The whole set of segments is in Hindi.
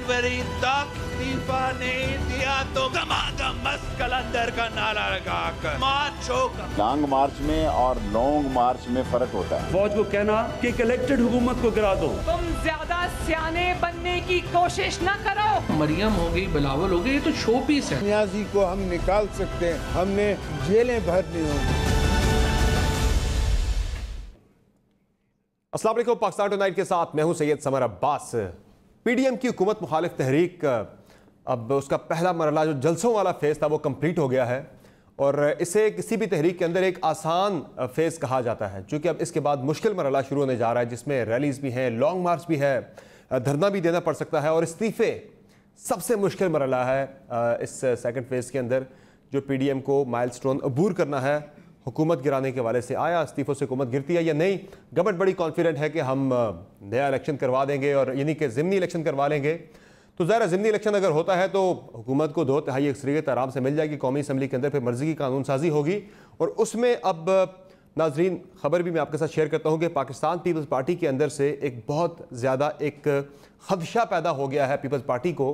जनवरी तक इस्तीफा नहीं दिया तो दमादम कलंदर का नारा लगाकर मार्च होगा। लॉन्ग मार्च में और लॉन्ग मार्च में फर्क होता है। फौज को कहना कि इलेक्टेड हुकूमत को गिरा दो। तुम ज्यादा सियाने बनने की कोशिश न करो। मरियम हो गई, बिलावल हो गई, ये तो शो पीस है। नियाजी को हम निकाल सकते हैं, हमने जेलें भरनी होंगी। अस्सलाम वालेकुम, पाकिस्तान टुनाइट के साथ मैं हूं सैयद समर अब्बास। पीडीएम की हुकूमत मुखालिफ तहरीक अब उसका पहला मरला जो जलसों वाला फेज़ था वो कंप्लीट हो गया है और इसे किसी भी तहरीक के अंदर एक आसान फेज़ कहा जाता है, चूँकि अब इसके बाद मुश्किल मरला शुरू होने जा रहा है जिसमें रैलीज़ भी हैं, लॉन्ग मार्च भी है, धरना भी देना पड़ सकता है और इस्तीफ़े सबसे मुश्किल मरला है इस सेकंड फेज़ के अंदर जो पीडीएम को माइलस्टोन अबूर करना है। हुकूमत गिराने के वाले से आया, इस्तीफ़ों से हुकूमत गिरती है या नहीं। गवर्नमेंट बड़ी कॉन्फिडेंट है कि हम नया इलेक्शन करवा देंगे और यानी कि ज़िमनी इलेक्शन करवा लेंगे। तो ज़ाहिर ज़िमनी इलेक्शन अगर होता है तो हुकूमत को 2/3 अक्सरियत आराम से मिल जाएगी, कौमी असम्बली के अंदर फिर मर्जी की कानून साजी होगी। और उसमें अब नाजरीन खबर भी मैं आपके साथ शेयर करता हूँ कि पाकिस्तान पीपल्स पार्टी के अंदर से एक बहुत ज़्यादा एक खदशा पैदा हो गया है पीपल्स पार्टी को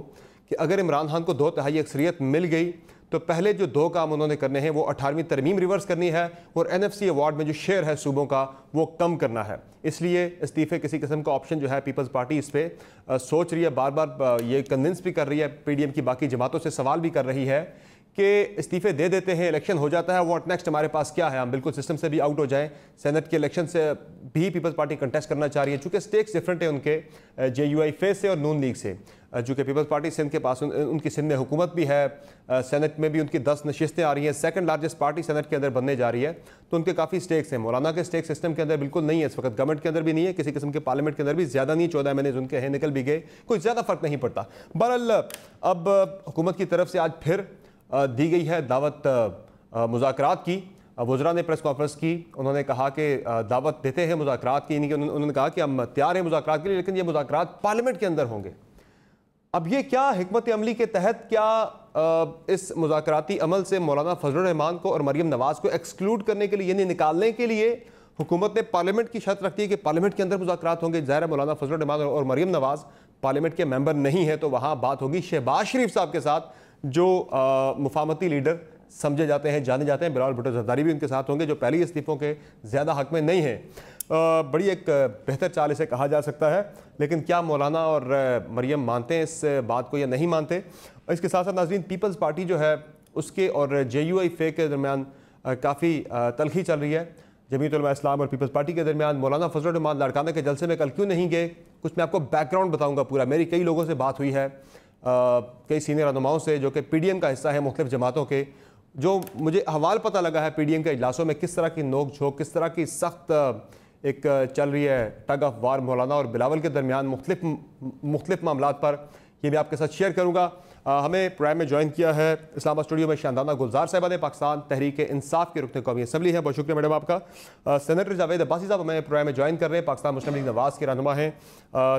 कि अगर इमरान खान को 2/3 अक्सरियत मिल गई तो पहले जो 2 काम उन्होंने करने हैं वो 18वीं तरमीम रिवर्स करनी है और NFC अवार्ड में जो शेयर है सूबों का वो कम करना है। इसलिए इस्तीफ़े किसी किस्म का ऑप्शन जो है पीपल्स पार्टी इस पर सोच रही है, बार बार ये कन्विंस भी कर रही है, पीडीएम की बाकी जमातों से सवाल भी कर रही है कि इस्तीफ़े दे देते हैं, इलेक्शन हो जाता है, व्हाट नेक्स्ट हमारे पास क्या है, हम बिल्कुल सिस्टम से भी आउट हो जाएं। सेनेट के इलेक्शन से भी पीपल्स पार्टी कंटेस्ट करना चाह रही है, चूँकि स्टेक्स डिफरेंट है उनके JUI फेज से और नून लीग से। चूँकि पीपल्स पार्टी सिंध के पास उनकी सिंध में हुकूमत भी है, सेनेट में भी उनकी 10 नशिस्तें आ रही हैं, सेकंड लार्जेस्ट पार्टी सेनेट के अंदर बनने जा रही है, तो उनके काफ़ी स्टेक्स हैं। मौलाना के स्टेक सिस्टम के अंदर बिल्कुल नहीं है इस वक्त, गवर्नमेंट के अंदर भी नहीं है, किसी किस्म के पार्लियामेंट के अंदर भी ज़्यादा नहीं, 14 महीने उनके हैं, निकल भी गए, कोई ज़्यादा फ़र्क नहीं पड़ता। बहरहाल अब हुकूमत की तरफ से आज फिर दी गई है दावत मुज़ाकरात की। वज़रा ने प्रेस कॉन्फ्रेंस की, उन्होंने कहा कि दावत देते हैं मुज़ाकरात की, यानी कि उन्होंने कहा कि हम तैयार हैं मुज़ाकरात के लिए, लेकिन ये मुज़ाकरात पार्लियामेंट के अंदर होंगे। अब ये क्या हिकमत अमली के तहत क्या इस मुज़ाकराती अमल से मौलाना फजलुर रहमान को और मरियम नवाज़ को एक्सक्लूड करने के लिए यानी निकालने के लिए हुकूमत ने पार्लियामेंट की शर्त रखती है कि पार्लियामेंट के अंदर मुज़ाकरात होंगे। ज़ाहिर है मौलाना फजलुर रहमान और मरियम नवाज़ पार्लियामेंट के मेंबर नहीं है, तो वहाँ बात होगी शहबाज शरीफ साहब के साथ जो मुफाहमती लीडर समझे जाते हैं, जाने जाते हैं। बिलावल भुट्टो ज़रदारी भी उनके साथ होंगे जो पहले इस्तीफ़ों के ज़्यादा हक में नहीं हैं। बड़ी एक बेहतर चाल इसे कहा जा सकता है, लेकिन क्या मौलाना और मरियम मानते हैं इस बात को या नहीं मानते। इसके साथ साथ नाज़रीन पीपल्स पार्टी जो है उसके और JUI फे के दरमियान काफ़ी तलखी चल रही है। जमीयत उलमा इस्लाम और पीपल्स पार्टी के दरमियान मौलाना फजलुर रहमान लाड़काना के जलसे में कल क्यों नहीं गए, कुछ मैं आपको बैकग्राउंड बताऊँगा पूरा। मेरी कई लोगों से बात हुई है, कई सीनियर रहनुमाओं से जो कि पीडीएम का हिस्सा है मुख्तलिफ जमातों के, जो मुझे हवाल पता लगा है पीडीएम के इजलासों में किस तरह की नोक झोंक, किस तरह की सख्त एक चल रही है टग ऑफ वार मौलाना और बिलावल के दरमियान मुख्तलिफ मामलात पर, ये मैं आपके साथ शेयर करूँगा। हमें प्रोग्राम में ज्वाइन किया है इस्लामाबाद स्टूडियो में शानदाना गुलजार साहिबा ने, पाकिस्तान तहरीक इंसाफ के रुकन कौमी असम्बली है, बहुत शुक्रिया मैडम आपका। सेनेटर जावेद अब्बासी साहब हमें प्रोग्राम में ज्वाइन कर रहे हैं, पाकिस्तान मुस्लिम लीग नवाज़ के रहनुमा हैं।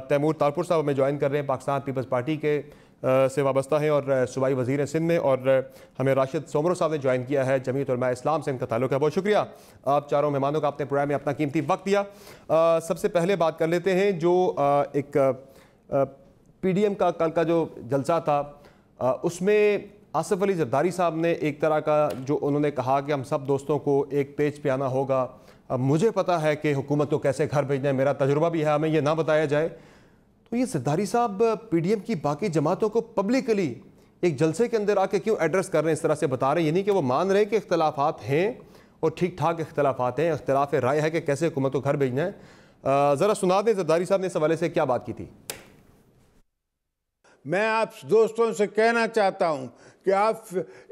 तैमूर तारपुर साहब हमें ज्वाइन कर रहे हैं, पाकिस्तान पीपल्स पार्टी के से वाबस्ता हैं और सूबाई वज़ीर हैं सिंध में। और हमें राशिद सोमरो साहब ने ज्वाइन किया है, जमीयत उलमा इस्लाम से इनका ताल्लुक़ है। बहुत शुक्रिया आप चारों मेहमानों का अपने प्रोग्राम में अपना कीमती वक्त दिया। सबसे पहले बात कर लेते हैं जो एक पीडीएम का कल का जो जलसा था उसमें आसिफ अली जरदारी साहब ने एक तरह का जो उन्होंने कहा कि हम सब दोस्तों को एक पेज पे आना होगा। अब मुझे पता है कि हुकूमत को कैसे घर भेजना है, मेरा तजुर्बा भी है, हमें ये ना बताया जाए। तो ये जरदारी साहब पीडीएम की बाकी जमातों को पब्लिकली एक जलसे के अंदर आके क्यों एड्रेस कर रहे हैं, इस तरह से बता रहे हैं, यानी कि वो मान रहे हैं कि इख्तलाफात हैं और ठीक ठाक इख्तलाफात हैं, इख्तलाफ राय है कि कैसे हुकूमत को घर भेजना है। ज़रा सुना दें जरदारी साहब ने इस हवाले से क्या बात की थी। मैं आप दोस्तों से कहना चाहता हूं कि आप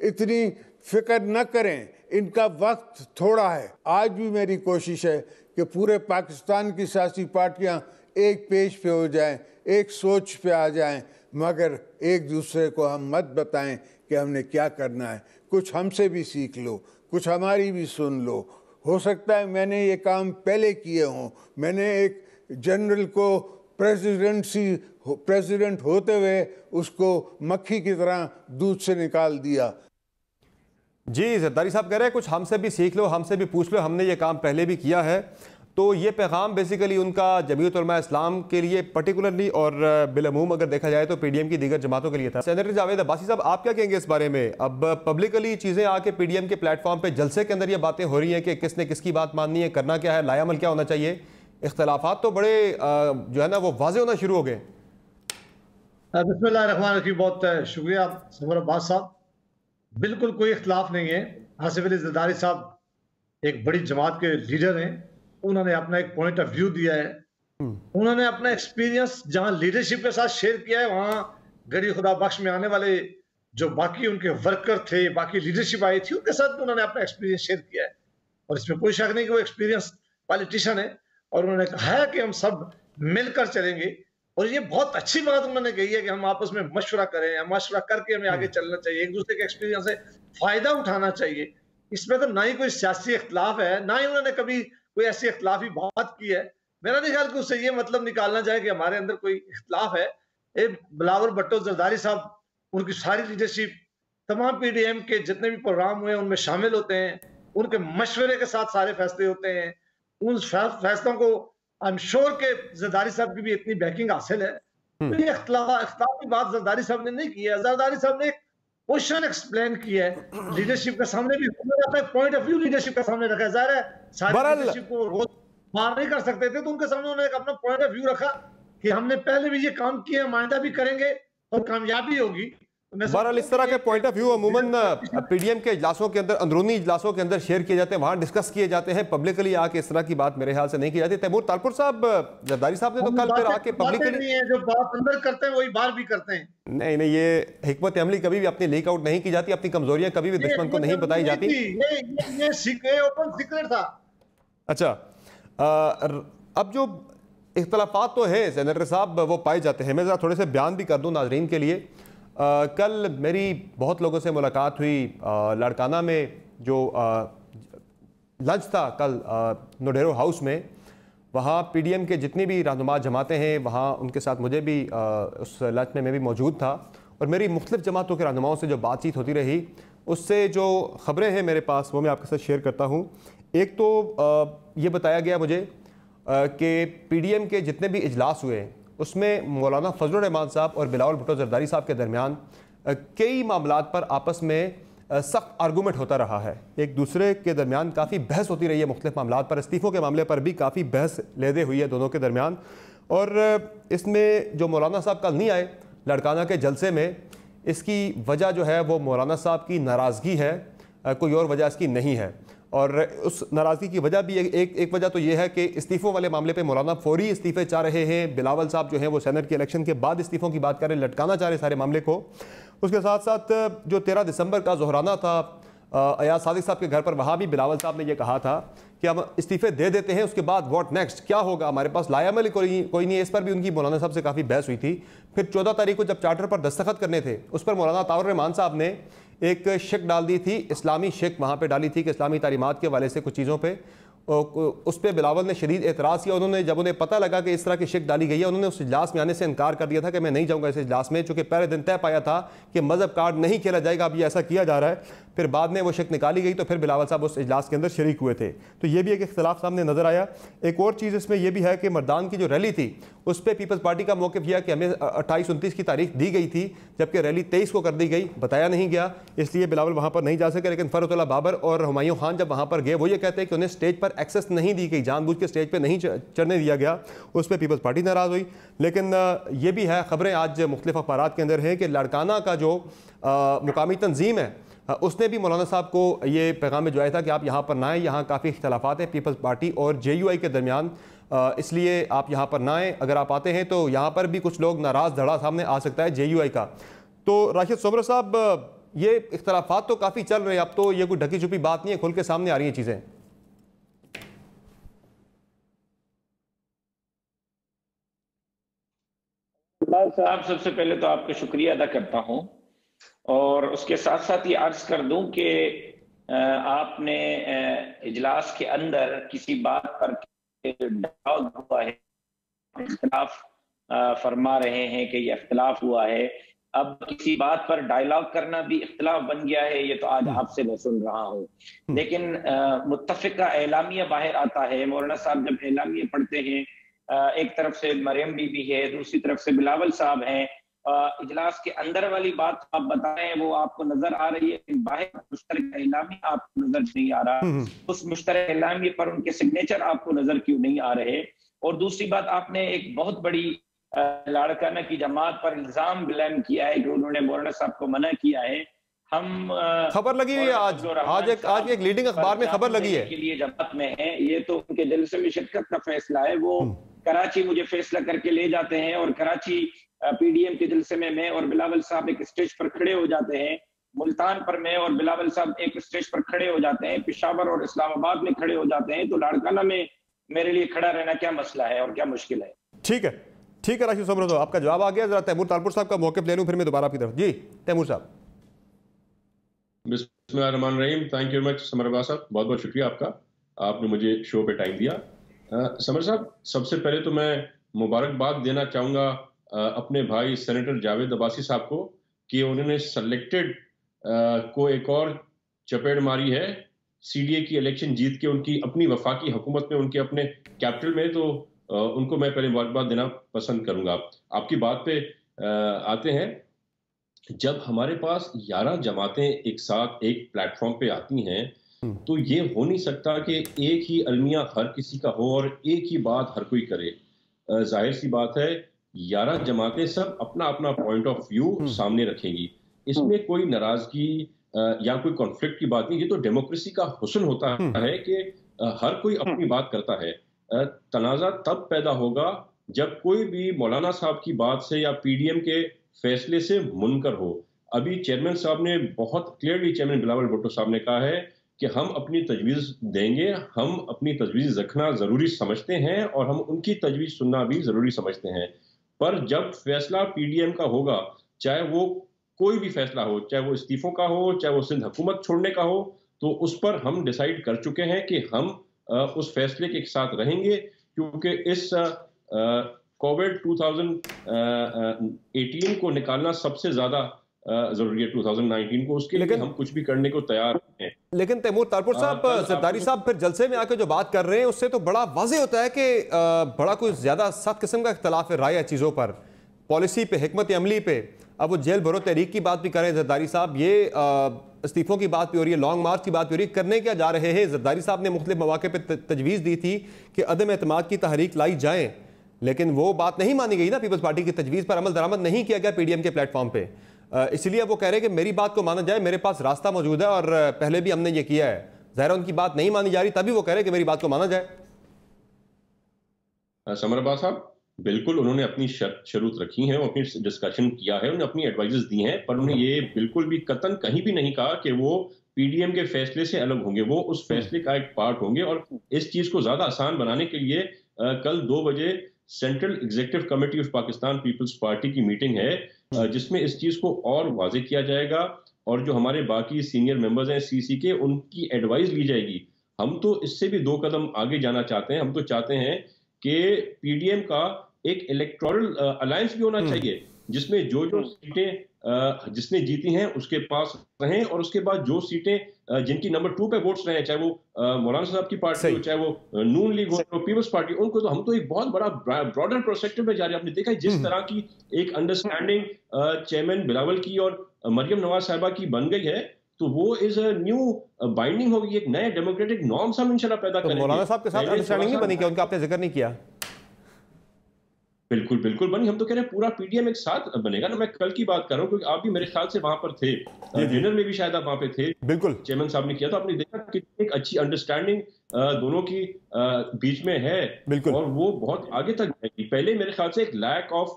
इतनी फिक्र न करें, इनका वक्त थोड़ा है। आज भी मेरी कोशिश है कि पूरे पाकिस्तान की सियासी पार्टियां एक पेज पे हो जाएं, एक सोच पे आ जाएं, मगर एक दूसरे को हम मत बताएं कि हमने क्या करना है। कुछ हमसे भी सीख लो, कुछ हमारी भी सुन लो। हो सकता है मैंने ये काम पहले किए हों, मैंने एक जनरल को प्रेसिडेंट होते हुए उसको मक्खी की तरह दूध से निकाल दिया। जी जरदारी साहब कह रहे हैं कुछ हमसे भी सीख लो, हमसे भी पूछ लो, हमने ये काम पहले भी किया है। तो ये पैगाम बेसिकली उनका जमीयत उलमा इस्लाम के लिए पर्टिकुलरली और बिलअमूम अगर देखा जाए तो पीडीएम की दीगर जमातों के लिए था। सेनेटर जावेद अब्बासी साहब, आप क्या कहेंगे इस बारे में? अब पब्लिकली चीज़ें आके पीडीएम के प्लेटफॉर्म पे जलसे के अंदर ये बातें हो रही हैं कि किसने किसकी बात माननी है, करना क्या है, लायामल क्या होना चाहिए। इख्तलाफात तो बड़े जो है ना वो वाज़ेह होना शुरू हो गए। बिस्मिल्लाहिर्रहमानिर्रहीम, बहुत शुक्रिया समर अब्बास साहब। बिल्कुल कोई इख्तलाफ नहीं है। आसिफ अली जरदारी साहब एक बड़ी जमात के लीडर हैं, उन्होंने अपना एक पॉइंट ऑफ व्यू दिया है, उन्होंने अपना एक्सपीरियंस जहां लीडरशिप के साथ शेयर किया है, वहां गड़ी खुदा बख्श में आने वाले जो बाकी उनके वर्कर थे, बाकी लीडरशिप आई थी, उनके साथ भी उन्होंने अपना एक्सपीरियंस शेयर किया है और इसमें कोई शक नहीं कि वो एक्सपीरियंस पॉलिटिशियन है। और उन्होंने कहा है कि हम सब मिलकर चलेंगे और ये बहुत अच्छी बात उन्होंने कही है कि हम आपस में मशवरा करें, मशवरा करके हमें आगे चलना चाहिए, एक दूसरे के एक्सपीरियंस से फायदा उठाना चाहिए। इसमें तो ना ही कोई सियासी इख्तलाफ है, ना ही उन्होंने कभी कोई ऐसी इख्तलाफी बात की है। मेरा नहीं ख्याल कि उससे ये मतलब निकालना चाहे कि हमारे अंदर कोई इख्तलाफ है। बिलावल भुट्टो जरदारी साहब, उनकी सारी लीडरशिप, तमाम पीडीएम के जितने भी प्रोग्राम हुए उनमें शामिल होते हैं, उनके मशवरे के साथ सारे फैसले होते हैं। उन फैसलों को आई एम श्योर के जरदारी साहब की भी इतनी बैकिंग हासिल है। तो ये इख्तलाफ की बात जरदारी साहब ने नहीं की है। जरदारी साहब ने एक पोजीशन एक्सप्लेन किया है लीडरशिप के सामने भी, उन्होंने अपना पॉइंट ऑफ व्यू लीडरशिप के सामने रखा है। जाहिर है सारी लीडरशिप को रोज मार नहीं कर सकते थे, तो उनके सामने उन्होंने अपना पॉइंट ऑफ व्यू रखा कि हमने पहले भी ये काम किए, आइंदा भी करेंगे और कामयाबी होगी। बहरहाल इस तरह के पॉइंट ऑफ व्यू अमूमन पीडीएम के इजलासों के अंदर, अंदरूनी इजलासों के अंदर शेयर किए जाते हैं, वहां डिस्कस किए जाते हैं। पब्लिकली आके इस तरह की बात मेरे ख्याल से नहीं की जाती। तैमूर तालपुर साहब, जरदारी साहब ने तो कल फिर आके पब्लिकली नहीं है, जो बात अंदर करते हैं वही बाहर भी करते हैं। नहीं नहीं, ये हिकमत अमली कभी भी अपनी लीक आउट नहीं की जाती, अपनी कमजोरियां कभी भी दुश्मन को नहीं बताई जाती। ये ओपन सीक्रेट था। अच्छा, अब जो इख्तलाफात तो है सेनेटर साहब वो पाए जाते हैं, मैं ज़रा थोड़े से बयान भी कर दूं नाजरीन के लिए। कल मेरी बहुत लोगों से मुलाकात हुई लाड़काना में, जो लंच था कल नोडेरो हाउस में। वहाँ पीडीएम के जितनी भी रहनुमा जमातें हैं, वहाँ उनके साथ मुझे भी उस लंच में मैं भी मौजूद था और मेरी मुख्तलिफ जमातों के रहनुमाओं से जो बातचीत होती रही, उससे जो ख़बरें हैं मेरे पास वो मैं आपके साथ शेयर करता हूँ। एक तो ये बताया गया मुझे कि पीडीएम के जितने भी इजलास हुए उसमें मौलाना फजलुर रहमान साहब और बिलावल भुट्टो जरदारी साहब के दरमियान कई मामलात पर आपस में सख्त आर्गूमेंट होता रहा है। एक दूसरे के दरमियान काफ़ी बहस होती रही है मुख्तलिफ मामलात पर। इस्तीफ़ों के मामले पर भी काफ़ी बहस लेदे हुई है दोनों के दरमियान। और इसमें जो मौलाना साहब कल नहीं आए लाड़काना के जलसे में, इसकी वजह जो है वो मौलाना साहब की नाराज़गी है, कोई और वजह इसकी नहीं है। और उस नाराज़गी की वजह भी एक वजह तो ये है कि इस्तीफ़ों वाले मामले पे मौलाना फौरी इस्तीफ़े चाह रहे हैं। बिलावल साहब जो हैं वो सेनेट के इलेक्शन के बाद इस्तीफ़ों की बात कर रहे, लटकाना चाह रहे सारे मामले को। उसके साथ साथ जो 13 दिसंबर का ज़ोहराना था अयाज सादिक साहब के घर पर, वहाँ भी बिलावल साहब ने ये कहा था कि हम इस्तीफ़े दे देते हैं, उसके बाद व्हाट नेक्स्ट, क्या होगा, हमारे पास लायामल कोई नहीं है। इस पर भी उनकी मौलाना साहब से काफ़ी बहस हुई थी। फिर 14 तारीख को जब चार्टर पर दस्तखत करने थे, उस पर मौलाना ताउर रहमान साहब ने एक शिक डाल दी थी, इस्लामी शिक वहाँ पे डाली थी कि इस्लामी तालीमात के हवाले से कुछ चीज़ों पे, उस पर बिलावल ने शदीद एतराज़ किया। उन्होंने जब उन्हें पता लगा कि इस तरह की शिक डाली गई है, उन्होंने उस इजलास में आने से इनकार कर दिया था कि मैं नहीं जाऊँगा इस इजलास में, चूँकि पहले दिन तय पाया था कि मज़हब कार्ड नहीं खेला जाएगा। अब ये ऐसा किया जा रहा है। फिर बाद में वो शिक निकाली गई तो फिर बिलावल साहब उस इजलास के अंदर शरीक हुए थे। तो ये भी एक इख्तलाफ सामने नज़र आया। एक और चीज़ इसमें यह भी है कि मर्दान की जो रैली थी उस पर पीपल्स पार्टी का मौक़िफ़ यह कि हमें 28-29 की तारीख दी गई थी, जबकि रैली 23 को कर दी गई, बताया नहीं गया, इसलिए बिलावल वहाँ पर नहीं जा सके। लेकिन फ़रहतुल्लाह बाबर और हुमायूं खान जब वहाँ पर गए, वो ये कहते हैं कि उन्हें स्टेज पर एक्सेस नहीं दी गई, जानबूझ के स्टेज पर नहीं चढ़ने दिया गया। उस पर पीपल्स पार्टी नाराज़ हुई। लेकिन ये भी है, ख़बरें आज मुख्तलिफ अखबारात के अंदर हैं कि लाड़काना का जो मुकामी तंजीम है उसने भी मौलाना साहब को ये पैगाम भिजवाया था कि आप यहाँ पर ना आएँ, यहाँ काफ़ी इख्तलाफात हैं पीपल्स पार्टी और JUI के दरमियान, इसलिए आप यहाँ पर ना आएँ। अगर आप आते हैं तो यहाँ पर भी कुछ लोग नाराज़ धड़ा सामने आ सकता है JUI का। तो राशिद सोमर साहब, ये इख्तलाफात तो काफ़ी चल रहे हैं, अब तो ये कोई ढकी छुपी बात नहीं है, खुल के सामने आ रही हैं चीज़ें। साहब, सबसे पहले तो आपका शुक्रिया अदा करता हूं और उसके साथ साथ ये अर्ज कर दूं कि आपने इजलास के अंदर किसी बात पर हुआ है, इख्तिलाफ फरमा रहे हैं कि ये इख्तिलाफ हुआ है, अब किसी बात पर डायलॉग करना भी इख्तिलाफ बन गया है, ये तो आज आपसे मैं सुन रहा हूँ। लेकिन मुत्तफिका एलामिया बाहर आता है। मौलाना साहब जब एलामिया पढ़ते हैं, एक तरफ से मरियम बीबी है, दूसरी तरफ से बिलावल साहब हैं, इजलास के अंदर वाली बात आप बताएं वो आपको नजर आ रही है, बाहर मुश्तरक एलामिया आपको नजर नहीं आ रहा, उस मुश्तरक एलामिया पर उनके सिग्नेचर आपको नजर क्यों नहीं आ रहे? और दूसरी बात, आपने एक बहुत बड़ी लाड़काना की जमात पर इल्जाम ब्लेम किया है कि उन्होंने मौलाना साहब को मना किया है। हम खबर लगी है आज एक लीडिंग अखबार में खबर लगी है के लिए जमात में है, ये तो उनके जलसे में शिरकत का फैसला है। वो कराची मुझे फैसला करके ले जाते हैं और कराची पीडीएम के जलसे में मैं और बिलावल साहब एक स्टेज पर खड़े हो जाते हैं, मुल्तान पर मैं और बिलावल साहब एक स्टेज पर खड़े हो जाते हैं, पेशावर और इस्लामाबाद में खड़े हो जाते हैं। तो लाड़काना में मेरे लिए खड़ा रहना क्या मसला है और क्या मुश्किल है? ठीक है राशिद समर, आपका जवाब आ गया। जरा तैमूर तालपुर साहब का मौक़िफ़ ले लूं, फिर मैं दोबारा आपकी तरफ। जी तैमूर साहब। बिस्मिल्लाहिर्रहमानिर्रहीम। Thank you very much summer Abbas साहब, बहुत बहुत शुक्रिया आपका, आपने मुझे शो पे टाइम दिया। समर साहब, सबसे पहले तो मैं मुबारकबाद देना चाहूँगा अपने भाई सेनेटर जावेद अब्बासी साहब को कि उन्होंने सेलेक्टेड को एक और चपेट मारी है सीडीए की इलेक्शन जीत के उनकी अपनी वफाकी हुकूमत में, उनके अपने कैपिटल में। तो उनको मैं पहले मुबारकबाद देना पसंद करूंगा। आपकी बात पे आते हैं। जब हमारे पास 11 जमातें एक साथ एक प्लेटफॉर्म पे आती हैं तो ये हो नहीं सकता कि एक ही अलमिया हर किसी का हो और एक ही बात हर कोई करे। जाहिर सी बात है 11 जमातें सब अपना अपना पॉइंट ऑफ व्यू सामने रखेंगी, इसमें कोई नाराजगी या कोई कॉन्फ्लिक्ट की बात नहीं। ये तो डेमोक्रेसी का हुस्न होता है कि हर कोई अपनी बात करता है। तनाज़ा तब पैदा होगा जब कोई भी मौलाना साहब की बात से या पीडीएम के फैसले से मुनकर हो। अभी चेयरमैन साहब ने बहुत क्लियरली, चेयरमैन बिलावल भुट्टो साहब ने कहा है कि हम अपनी तजवीज़ देंगे, हम अपनी तजवीज़ रखना ज़रूरी समझते हैं और हम उनकी तजवीज़ सुनना भी ज़रूरी समझते हैं। पर जब फैसला पीडीएम का होगा, चाहे वो कोई भी फैसला हो, चाहे वो इस्तीफों का हो, चाहे वो सिंध हुकूमत छोड़ने का हो, तो उस पर हम डिसाइड कर चुके हैं कि हम उस फैसले के साथ रहेंगे, क्योंकि इस कोविड 2018 को निकालना सबसे ज्यादा जरूरी है, 2019 को, उसके लिए हम कुछ भी करने को तैयार हैं। लेकिन तैमूर तालपुर साहब, जरदारी साहब फिर जलसे में आके जो बात कर रहे हैं उससे तो बड़ा वाज़ेह होता है कि बड़ा कोई ज्यादा सख्त किस्म का इख्तलाफ राय है चीजों पर, पॉलिसी पे, हिकमत अमली पे। अब वो जेल भरो तहरीक की बात भी करें जरदारी साहब, ये इस्तीफों की बात भी हो रही है, लॉन्ग मार्च की बात भी हो रही है, करने क्या जा रहे हैं? जरदारी साहब ने मुख्तलिफ मौके पर तजवीज़ दी थी कि अदम एतमाद की तहरीक लाई जाए, लेकिन वो बात नहीं मानी गई ना। पीपल्स पार्टी की तजवीज़ पर अमल दरामद नहीं किया गया पीडीएम के प्लेटफॉर्म पे, इसलिए वो कह रहे हैं कि मेरी बात को माना जाए, मेरे पास रास्ता मौजूद है और पहले भी हमने ये किया है। ज़ाहिर उनकी बात नहीं मानी जा रही, तभी वो कह रहे हैं कि मेरी बात को माना जाए। समर अब्बास साहब, बिल्कुल उन्होंने अपनी शरूत रखी है, अपनी डिस्कशन किया है, उन्होंने अपनी एडवाइजेस दी हैं, पर उन्होंने ये बिल्कुल भी कतन कहीं भी नहीं कहा कि वो पीडीएम के फैसले से अलग होंगे। वो उस फैसले का एक पार्ट होंगे और इस चीज को ज्यादा आसान बनाने के लिए कल 2 बजे central executive committee of Pakistan Peoples Party की मीटिंग है, जिसमें इस चीज को और वाजे किया जाएगा और जो हमारे बाकी सीनियर मेंबर्स हैं सीसी के, उनकी एडवाइस ली जाएगी। हम तो इससे भी 2 कदम आगे जाना चाहते हैं। हम तो चाहते हैं कि पीडीएम का एक इलेक्टोरल अलायंस भी होना चाहिए, जिसमें जो सीटें जिसने जीती हैं उसके पास रहें, और उसके बाद जो सीटें जिनकी नंबर 2 पे वोट्स रहे, चाहे वो मौलाना साहब की पार्टी हो, चाहे वो नून लीग हो, पीपल्स पार्टी, उनको तो हम तो एक बहुत बड़ा ब्रॉडर प्रोस्पेक्टिव में जा रहे हैं। आपने देखा है जिस तरह की एक अंडरस्टैंडिंग चेयरमैन बिलावल की और मरियम नवाज साहिबा की बन गई है, तो वो इज अ न्यू बाइंडिंग होगी, एक नए डेमोक्रेटिक नॉर्म्स हम इंशाल्लाह पैदा करेंगे। मौलाना साहब के साथ अंडरस्टैंडिंग नहीं बनी क्या? उनका आपने जिक्र नहीं किया। बिल्कुल बिल्कुल बनी। हम तो कह रहे हैं पूरा पीडीएम एक साथ बनेगा ना। मैं कल की बात कर रहा हूँ क्योंकि आप भी मेरे ख्याल से वहां पर थे, डिनर में भी शायद आप वहां पे थे। बिल्कुल चेयरमैन साहब ने किया, तो आपने देखा कि एक अच्छी अंडरस्टैंडिंग दोनों की बीच में है, और वो बहुत आगे तक जाएगी। पहले मेरे ख्याल से एक लैक ऑफ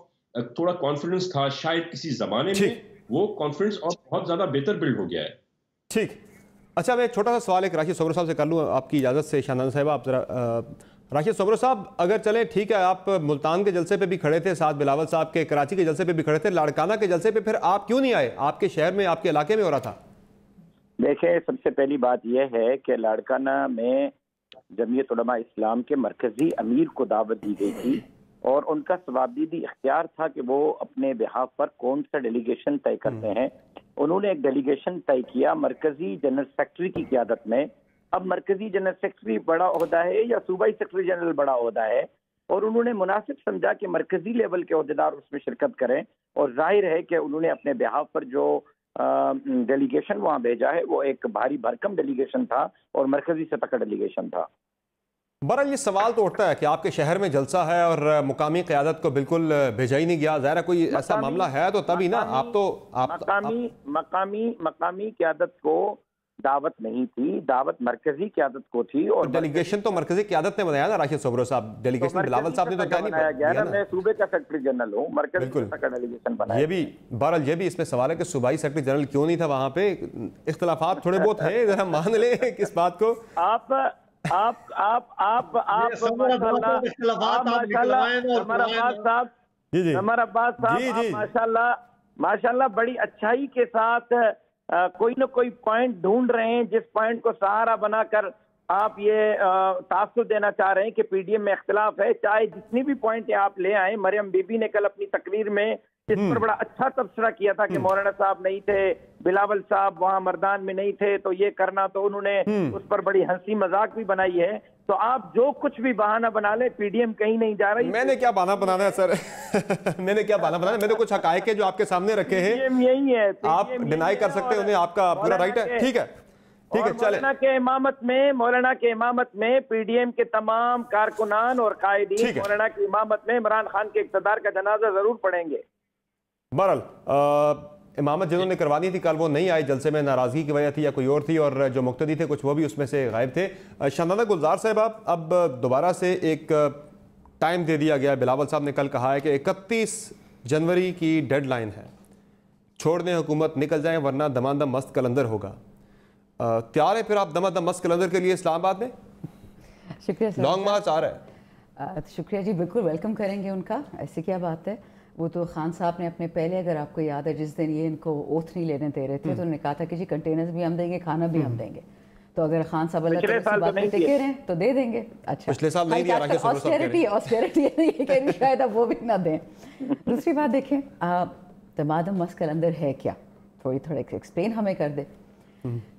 थोड़ा कॉन्फिडेंस था शायद किसी जमाने में, वो कॉन्फिडेंस और बहुत ज्यादा बेहतर बिल्ड हो गया है। ठीक, अच्छा मैं एक छोटा सा सवाल एक राशिद सोबरो साहब से कर लूँ आपकी इजाज़त से। शाहनाज़ साहब, आप जरा राशिद सोबरो साहब अगर चले, ठीक है, आप मुल्तान के जलसे पे भी खड़े थे, साथ बिलावल साहब के कराची के जलसे पे भी खड़े थे, लाड़काना के जलसे पे फिर आप क्यों नहीं आए? आपके शहर में, आपके इलाके में हो रहा था। देखिए, सबसे पहली बात यह है कि लाड़काना में जमीयत उलमा इस्लाम के मरकजी अमीर को दावत दी गई थी और उनका सवाबदीदी इख्तियार था कि वो अपने बिहाफ पर कौन सा डेलीगेशन तय करते हैं। उन्होंने एक डेलीगेशन तय किया मरकजी जनरल सेक्रेटरी की क़ियादत में। अब मरकजी जनरल सेक्रेटरी बड़ा ओहदा है या सूबाई सेक्रेटरी जनरल बड़ा ओहदा है, और उन्होंने मुनासिब समझा कि मरकजी लेवल के ओहदेदार उसमें शिरकत करें, और जाहिर है कि उन्होंने अपने बिहाफ पर जो डेलीगेशन वहाँ भेजा है वो एक भारी भरकम डेलीगेशन था और मरकजी सतह का डेलीगेशन था। बहरहाल ये सवाल तो उठता है कि आपके शहर में जलसा है और मुकामी क़यादत को बिल्कुल भेजा ही नहीं गया। ज़ाहिर है कोई ऐसा मामला है तो तभी ना मकामी क़यादत को दावत नहीं थी, दावत मरकजी क़यादत को थी। और डेलीगेशन तो मरकजी क़यादत ने बनाया ना राशिद सोबरो साहब, डेलीगेशन बिलावल साहब ने तो क्या नहीं बनाया। मैं सूबे का सेक्रेटरी जनरल हूँ, मरकजी का डेलीगेशन बनाया। ये भी बहरहाल ये भी इसमें सवाल है कि सूबाई सेक्रेटरी जनरल क्यों नहीं था वहाँ पे। इख्तिलाफात थोड़े बहुत हैं, जरा मान ले किस बात को। माशाल्लाह बड़ी अच्छाई के साथ कोई न कोई पॉइंट ढूंढ रहे हैं, जिस पॉइंट को सहारा बनाकर आप ये तासुर देना चाह रहे हैं कि पीडीएम में इख्तिलाफ है। चाहे जितनी भी पॉइंट आप ले आए, मरियम बीबी ने कल अपनी तकरीर में इस पर बड़ा अच्छा तबसरा किया था कि मौलाना साहब नहीं थे, बिलावल साहब वहाँ मर्दान में नहीं थे, तो ये करना, तो उन्होंने उस पर बड़ी हंसी मजाक भी बनाई है। तो आप जो कुछ भी बहाना बना ले, पीडीएम कहीं नहीं जा रही। मैंने क्या बहाना बनाना है सर मैंने क्या बहाना बनाना है? मैंने कुछ हकायक है जो आपके सामने रखे हैं, यही है। आप डिनाई कर सकते हैं उन्हें, आपका पूरा राइट है। ठीक है चले। मौलाना के इमामत में पीडीएम के तमाम कारकुनान और कायदीन मौलाना की इमामत में इमरान खान के इक़्तिदार का जनाजा जरूर पढ़ेंगे। बहरहाल इमामत जिन्होंने करवानी थी कल वो नहीं आई, जलसे में नाराज़गी की वजह थी या कोई और थी, और जो मुक्तदी थे कुछ वो भी उसमें से गायब थे। शाहनादा गुलजार साहब, अब दोबारा से एक टाइम दे दिया गया। बिलावल साहब ने कल कहा है कि 31 जनवरी की डेडलाइन है, छोड़ दें हुकूमत, निकल जाएं वरना दमादम मस्त कलंदर होगा। तैयार है फिर आप दमादम मस्त कलंदर के लिए इस्लामाबाद में? शुक्रिया, लॉन्ग मार्च आ रहा है। शुक्रिया जी, बिल्कुल वेलकम करेंगे उनका, ऐसी क्या बात है। वो तो खान साहब ने अपने पहले, अगर आपको याद है, जिस दिन ये इनको ओथ नहीं लेने दे रहे थे तो उन्होंने कहा था कि जी कंटेनर्स भी हम देंगे, खाना भी हम देंगे। तो अगर खान साहब अल्लाह बात पे टिके रहे तो दे देंगे। अच्छा, पिछले साल नहीं दिया, ऑस्टेरिटी शायद अब वो भी ना दें। दूसरी बात देखें, तमादम मस्कल अंदर है क्या, थोड़ा एक्सप्लेन हमें कर दे।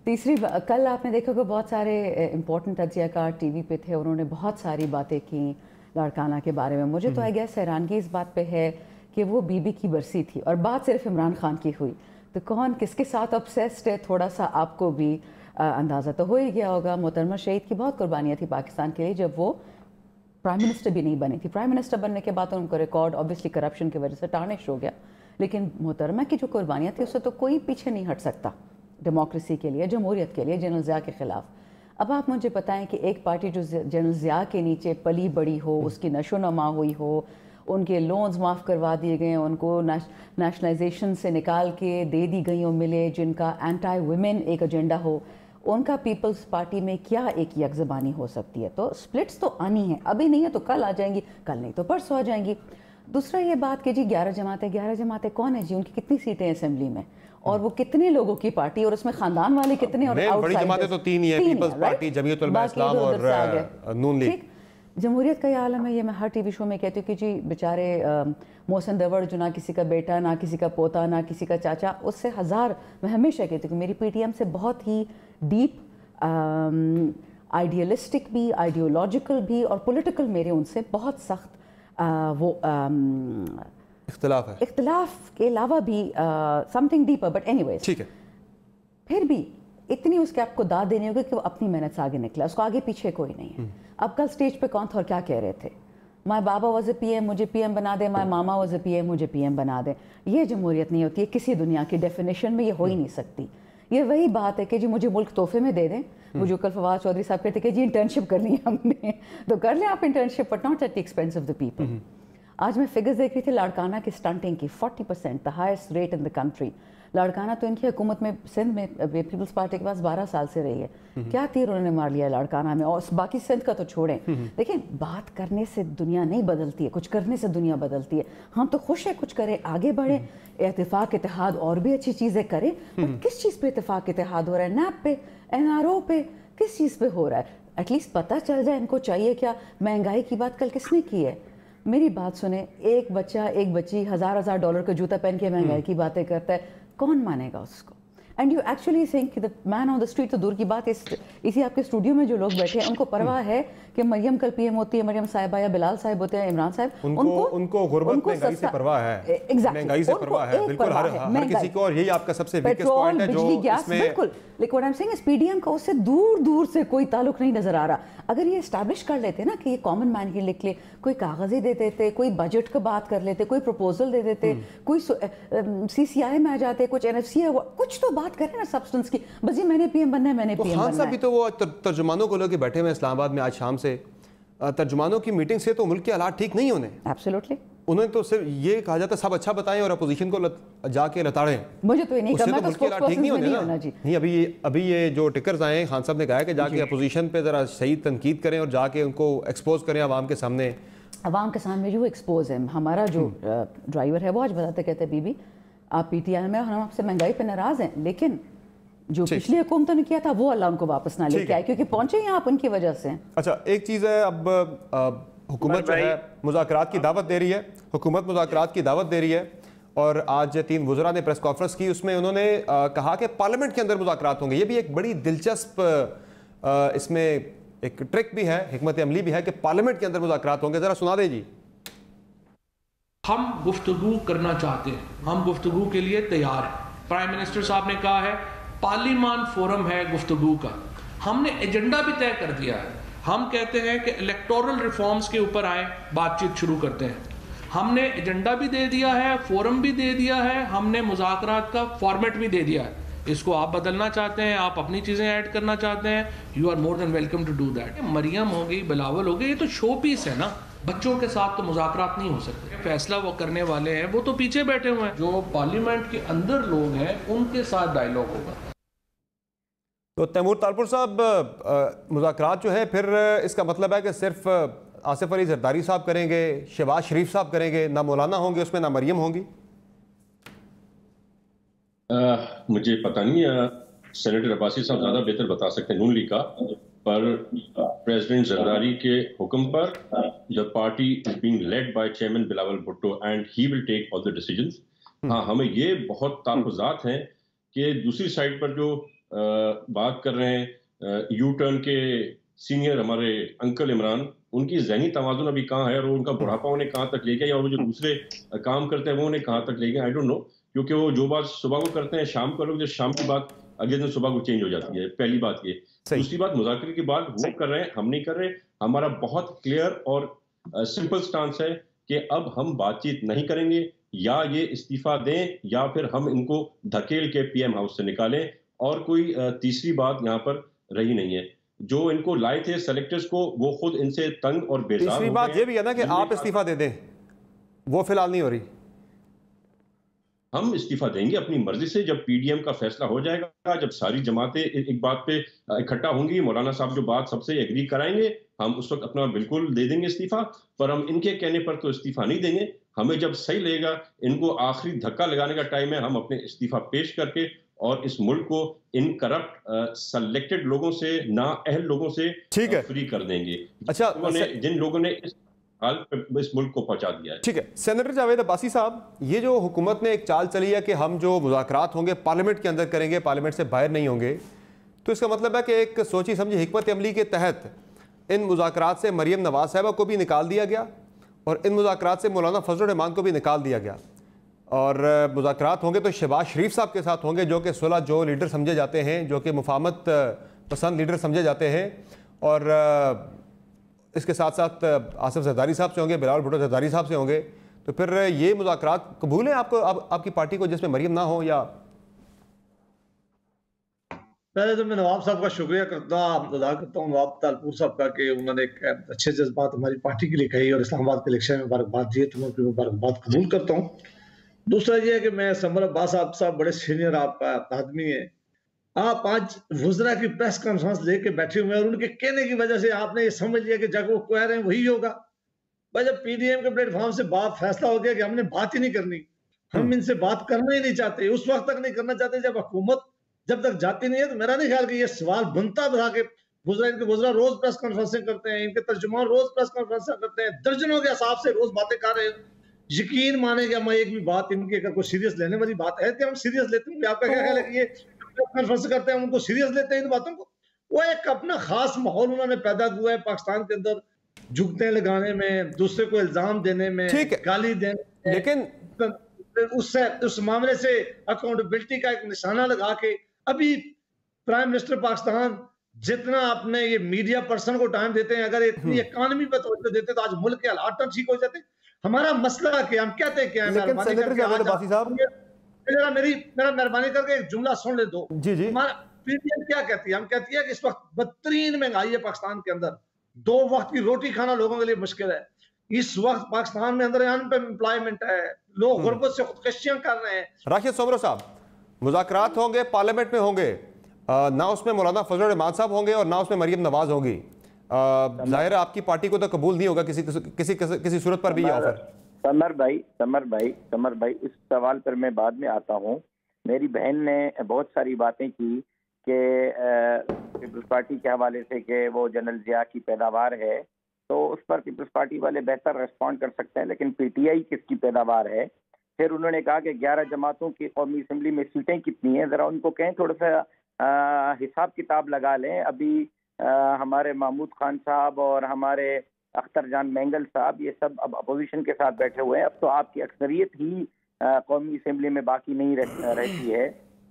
तीसरी कल आपने देखा कि बहुत सारे इंपॉर्टेंट तज्जियाकार टीवी पे थे, उन्होंने बहुत सारी बातें की लाड़काना के बारे में। मुझे तो आई गेस हैरानगी इस बात पे है कि वो बीबी की बरसी थी और बात सिर्फ इमरान खान की हुई, तो कौन किसके साथ ऑब्सेस्ड है, थोड़ा सा आपको भी अंदाज़ा तो हो ही गया होगा। मोहतरमा शहीद की बहुत कुर्बानियाँ थी पाकिस्तान के लिए, जब वो प्राइम मिनिस्टर भी नहीं बनी थी। प्राइम मिनिस्टर बनने के बाद तो उनको रिकॉर्ड ऑब्वियसली करप्शन की वजह से टार्निश हो गया, लेकिन मोहतरमा की जो कुर्बानियाँ थी उससे तो कोई पीछे नहीं हट सकता डेमोक्रेसी के लिए, जमहूरियत के लिए, जनरल ज़िया के ख़िलाफ़। अब आप मुझे बताएं कि एक पार्टी जो जनरल ज़िया के नीचे पली बड़ी हो, उसकी नशोनमा हुई हो, उनके लोन्स माफ़ करवा दिए गए, उनको नेशनलाइजेशन से निकाल के दे दी गई हो मिले, जिनका एंटी वुमेन एक एजेंडा हो, उनका पीपल्स पार्टी में क्या एक यकज़बानी हो सकती है? तो स्प्लिट्स तो आनी है, अभी नहीं है तो कल आ जाएंगी, कल नहीं तो परसों आ जाएंगी। दूसरा ये बात कि जी 11 जमातें कौन है जी, उनकी कितनी सीटें असेंबली में, और वो कितने लोगों की पार्टी, और उसमें खानदान वाले कितने, और बड़ी जमातें तो 3 ही है, पीपल्स पार्टी, जमीयत उलमा इस्लाम और नून लीग। जमहूरियत का ये आलम है, ये मैं हर टीवी शो में कहती हूँ कि जी बेचारे मोहसिन दवड़ जो ना किसी का बेटा, ना किसी का पोता, ना किसी का चाचा, उससे हज़ार, मैं हमेशा कहती हूँ कि मेरी पीटीएम से बहुत ही डीप आइडियलिस्टिक भी, आइडियोलॉजिकल भी और पॉलिटिकल मेरे उनसे बहुत सख्त वो इख्तिलाफ के अलावा भी समथिंग डीपर, बट एनीवेज ठीक है। फिर भी इतनी उसके आपको दाद देनी होगी कि वो अपनी मेहनत से आगे निकला, उसको आगे पीछे कोई नहीं है। अब कल स्टेज पे कौन था और क्या कह रहे थे, my baba was a PM, मुझे पीएम बना दे, my mama was a PM, मुझे पीएम बना दे। ये जमहूरियत नहीं होती है, किसी दुनिया की डेफिनेशन में ये हो ही नहीं सकती। ये वही बात है कि जी मुझे मुल्क तोहफे में दे दें। मुझे कल फवाद चौधरी साहब कहते कि जी इंटर्नशिप करनी है हमने, तो कर लें आप internship, but not at the expense of the people. आज मैं फिगर्स देख रही थी लाड़काना की स्टंटिंग की, 40%, the highest rate in the country. Larkana तो इनकी हुकूमत में, सिंध में पीपल्स पार्टी के पास 12 साल से रही है, क्या तीर उन्होंने मार लिया लाड़काना में, और बाकी सिंध का तो छोड़ें। देखिए, बात करने से दुनिया नहीं बदलती है, कुछ करने से दुनिया बदलती है। हम तो खुश है कुछ करें, आगे बढ़े, इत्तेफाक इत्तेहाद और भी अच्छी चीज़ें करें, पर किस चीज़ पे इत्तेफाक इत्तेहाद हो रहा है? नैप पे, NRO पे, किस चीज़ पे हो रहा है? एटलीस्ट पता चल जाए इनको चाहिए क्या। महंगाई की बात कल किसने की है? मेरी बात सुने, एक बच्चा एक बच्ची हजार डॉलर का जूता पहन के महंगाई की बातें करता है, कौन मानेगा उसको? And you actually think the man on the street, तो दूर की बात, इसी आपके स्टूडियो में जो लोग बैठे हैं उनको परवाह है कि मरियम कल पीएम होती है, मरियम साहिबा या बिलाल साहिब होते हैं, इमरान साहब, उनको गुर्बत महंगाई से परवाह है, महंगाई से परवाह है, बिल्कुल हर किसी को, और यही आपका सबसे वीकेस्ट पॉइंट है जो इसमें, बिल्कुल। लेकिन what I am saying is PDM का उससे दूर से कोई ताल्लुक नहीं नजर आ रहा। अगर ये एस्टैब्लिश कर लेते ना कि ये कॉमन मैन के लिख ले, कोई कागज ही दे देते, कोई बजट का बात कर लेते, कोई प्रपोजल दे देते, कोई सीसीआई में आ जाते, कुछ एनएफसी कुछ तो बात करें ना सब्सटेंस की, बस ये मैंने पीएम बनना है, मैंने पीएम बनना है। खान साहब भी तो वो तर्जुमानों को लेकर बैठे हुए इस्लामाबाद में आज शाम से, तर्जुमानों की मीटिंग से तो मुल्क के हालात ठीक नहीं होने। एब्सोल्युटली। उन्होंने तो सिर्फ ये कहा जाता है सब अच्छा बताएं और अपोजिशन को जाके लताड़ें। मुझे तो ये नहीं करना, तो ठीक नहीं होने ना जी। नहीं, अभी ये जो टिकर्स आए हैं, खान साहब ने कहा है कि जाके अपोजिशन पे जरा सही तनकीद करें और जाके उनको एक्सपोज करें आवाम के सामने। आवाम के सामने जो एक्सपोज है, हमारा जो ड्राइवर है वो आज बताते कहते बीबी आप पीटीआई में, हम आपसे महंगाई पे नाराज हैं, लेकिन जो पिछली हुकूमतों ने किया था वो अल्लाह उनको वापस ना लेके आए, क्योंकि पहुंचे यहाँ आप उनकी वजह से। अच्छा, एक चीज़ है, अब हुकूमत जो है मुज़ाकरात की दावत दे रही है, हुकूमत मुज़ाकरात की दावत दे रही है, और आज 3 वज़रा ने प्रेस कॉन्फ्रेंस की, उसमें उन्होंने कहा कि पार्लियामेंट के अंदर मुज़ाकरात होंगे। ये भी एक बड़ी दिलचस्प इसमें एक ट्रिक भी है, हिकमत अमली भी है कि पार्लियामेंट के अंदर मुज़ाकरात होंगे। ज़रा सुना दे जी। हम गुफ्तगू करना चाहते हैं, हम गुफ्तगू के लिए तैयार हैं। प्राइम मिनिस्टर साहब ने कहा है पार्लियामान फोरम है गुफ्तगू का, हमने एजेंडा भी तय कर दिया है। हम कहते हैं कि इलेक्टोरल रिफॉर्म्स के ऊपर आए, बातचीत शुरू करते हैं। हमने एजेंडा भी दे दिया है, फोरम भी दे दिया है, हमने मुज़ाकरात का फॉर्मेट भी दे दिया है। इसको आप बदलना चाहते हैं, आप अपनी चीज़ें ऐड करना चाहते हैं, you are more than welcome to do that. Maryam हो गई, बिलावल हो गई, ये तो शो पीस है ना, बच्चों के साथ तो मुज़ाकरात नहीं हो सकते। फैसला वो करने वाले हैं, वो तो पीछे बैठे हुए हैं, जो पार्लियामेंट के अंदर लोग हैं उनके साथ डायलॉग होगा। तो तैमूर तालपुर साहब, मुज़ाकरात जो है फिर इसका मतलब है कि सिर्फ आसिफ अली जरदारी साहब करेंगे, शहबाज शरीफ साहब करेंगे, ना मौलाना होंगे उसमें, ना मरियम होंगी? मुझे पता नहीं है, सेनेटर अब्बासी साहब ज़्यादा बेहतर बता सकते हैं नून लीग का, पर प्रेसिडेंट जरदारी के हुक्म पर the party is being led by chairman Bilawal Bhutto and he will take all the decisions. हाँ, हमें ये बहुत ताक़ुज़ात हैं कि दूसरी साइड पर जो बात कर रहे हैं यू टर्न के सीनियर हमारे अंकल इमरान, उनकी ज़हनी तवाज़ुन अभी कहाँ है और उनका बुढ़ापा उन्हें कहाँ तक ले गया, या वो जो दूसरे काम करते हैं वो उन्हें कहाँ तक ले गया, आई डोंट नो। क्योंकि वो जो बात सुबह को करते हैं शाम को, लोग जो शाम की बात अगले दिन सुबह को चेंज हो जाती है, पहली बात ये। दूसरी बात, मुज़ाकरे की बात वो कर रहे हैं, हम नहीं कर रहे। हमारा बहुत क्लियर और सिंपल स्टांस है कि अब हम बातचीत नहीं करेंगे, या ये इस्तीफा दें या फिर हम इनको धकेल के पीएम हाउस से निकालें, और कोई तीसरी बात यहाँ पर रही नहीं है। जो इनको लाए थे सेलेक्टर्स को, वो खुद इनसे तंग और बेजार। तीसरी बात ये भी है ना कि आप इस्तीफा दे दें, वो फिलहाल नहीं हो रही। हम इस्तीफा देंगे अपनी मर्जी से जब पीडीएम का फैसला हो जाएगा, जब सारी जमातें एक बात पे इकट्ठा होंगी, मौलाना साहब जो बात सबसे एग्री कराएंगे, हम उस वक्त अपना बिल्कुल दे देंगे इस्तीफा। पर हम इनके कहने पर तो इस्तीफा नहीं देंगे। हमें जब सही लगेगा, इनको आखिरी धक्का लगाने का टाइम है, हम अपने इस्तीफा पेश करके और इस मुल्क को इन करप्ट सेलेक्टेड लोगों से, ना अहल लोगों से फ्री कर देंगे। अच्छा, जिन लोगों ने इस मुल्क को पहुंचा दिया है। ठीक है, सेनेटर जावेद अब्बासी साहब, ये जो हुकूमत ने एक चाल चली है कि हम जो मुज़ाकरात होंगे पार्लियामेंट के अंदर करेंगे, पार्लियामेंट से बाहर नहीं होंगे, तो इसका मतलब है कि एक सोची समझी हिकमत अमली के तहत इन मुज़ाकरात से मरियम नवाज साहिबा को भी निकाल दिया गया और इन मुज़ाकरात से मौलाना फजल रहमान को भी निकाल दिया गया, और मुज़ाकरात होंगे तो शहबाज शरीफ साहब के साथ होंगे, जो कि सुलह जो लीडर समझे जाते हैं, जो कि मुफाहमत पसंद लीडर समझे जाते हैं, और इसके साथ साथ आसिफ जरदारी साहब से होंगे, बिलावल भुट्टो जरदारी साहब से होंगे। तो फिर ये मुज़ाकरात कबूल है आपको, आपकी पार्टी को, जिसमें मरियम ना हो? या पहले तो मैं नवाब साहब का शुक्रिया अदा करता हूँ नवाब तालपुर साहब का, कि उन्होंने एक अच्छे जज्बात हमारी पार्टी के लिए कही और इस्लामाबाद के इलेक्शन में मुबारकबाद दिए, तो मैं उनकी मुबारकबाद कबूल करता हूँ। दूसरा ये है कि मैं समर अब्बास साहब बड़े सीनियर आपका आदमी है, आप आज वुज़रा की प्रेस कॉन्फ्रेंस लेके बैठे हुए हैं और उनके कहने की वजह से आपने ये समझ लिया कि जब वो कह रहे हैं वही होगा। भाई, जब पीडीएम के प्लेटफॉर्म से बात फैसला हो गया कि हमने बात ही नहीं करनी, हम इनसे बात करना ही नहीं चाहते, उस वक्त तक नहीं करना चाहते जब हुकूमत जब तक जाती नहीं है, तो मेरा नहीं ख्याल कि ये सवाल बनता था कि इनके वज़रा रोज प्रेस कॉन्फ्रेंसिंग करते हैं, इनके तर्जुमान रोज प्रेस कॉन्फ्रेंसिंग करते हैं, दर्जनों के हिसाब से रोज बातें कर रहे हैं। यकीन मानेगा मैं एक भी बात इनकी अगर कोई सीरियस लेने वाली बात है तो हम सीरियस लेते हैं। आपका क्या ख्याल है कि ये कॉन्फ्रेंस करते हैं उनको सीरियस लेते हैं इन बातों को? वो एक अपना खास माहौल उन्होंने पैदा हुआ है पाकिस्तान के अंदर, जुगते लगाने में, दूसरे को इल्जाम देने में, गाली देने में, लेकिन उससे उस मामले से अकाउंटेबिलिटी का एक निशाना लगा के अभी प्राइम मिनिस्टर पाकिस्तान जितना अपने ये मीडिया पर्सन को टाइम देते हैं, अगर इतनी इकोनॉमी पे तवज्जो देते तो आज मुल्क के हालात तो ठीक हो जाते। हमारा मसला क्या, हम कहते हैं क्या है? मेरा मेहरबानी करके एक जुमला सुन ले दो। जी जी। हमारा पीडीएम क्या कहती है? हम कहती है कि इस वक्त बदतरीन महंगाई है पाकिस्तान के अंदर, 2 वक्त की रोटी खाना लोगों के लिए मुश्किल है। इस वक्त पाकिस्तान में अंदर अनएम्प्लॉयमेंट है, लोग गुर्बत से खुदकशियां कर रहे हैं। राशिद सोबरा साहब, मुज़ाकरात होंगे, पार्लियामेंट में होंगे, ना उसमें मौलाना फजल रहमान साहब होंगे और ना उसमें मरियम नवाज होगी। जाहिर है आपकी पार्टी को तो कबूल नहीं होगा किसी सूरत पर भी ये ऑफर। समर भाई इस सवाल पर मैं बाद में आता हूँ। मेरी बहन ने बहुत सारी बातें की कि पीपल्स पार्टी के हवाले से कि वो जनरल जिया की पैदावार है, तो उस पर पीपल्स पार्टी वाले बेहतर रिस्पॉन्ड कर सकते हैं, लेकिन पीटीआई किसकी पैदावार है? फिर उन्होंने कहा कि 11 जमातों की कौमी असम्बली में सीटें कितनी हैं, ज़रा उनको कहें थोड़ा सा हिसाब किताब लगा लें। अभी हमारे महमूद खान साहब और हमारे अख्तर जान मैंगल साहब ये सब अब अपोजिशन के साथ बैठे हुए हैं। अब तो आपकी अक्सरियत ही कौमी असम्बली में बाकी नहीं रहती है।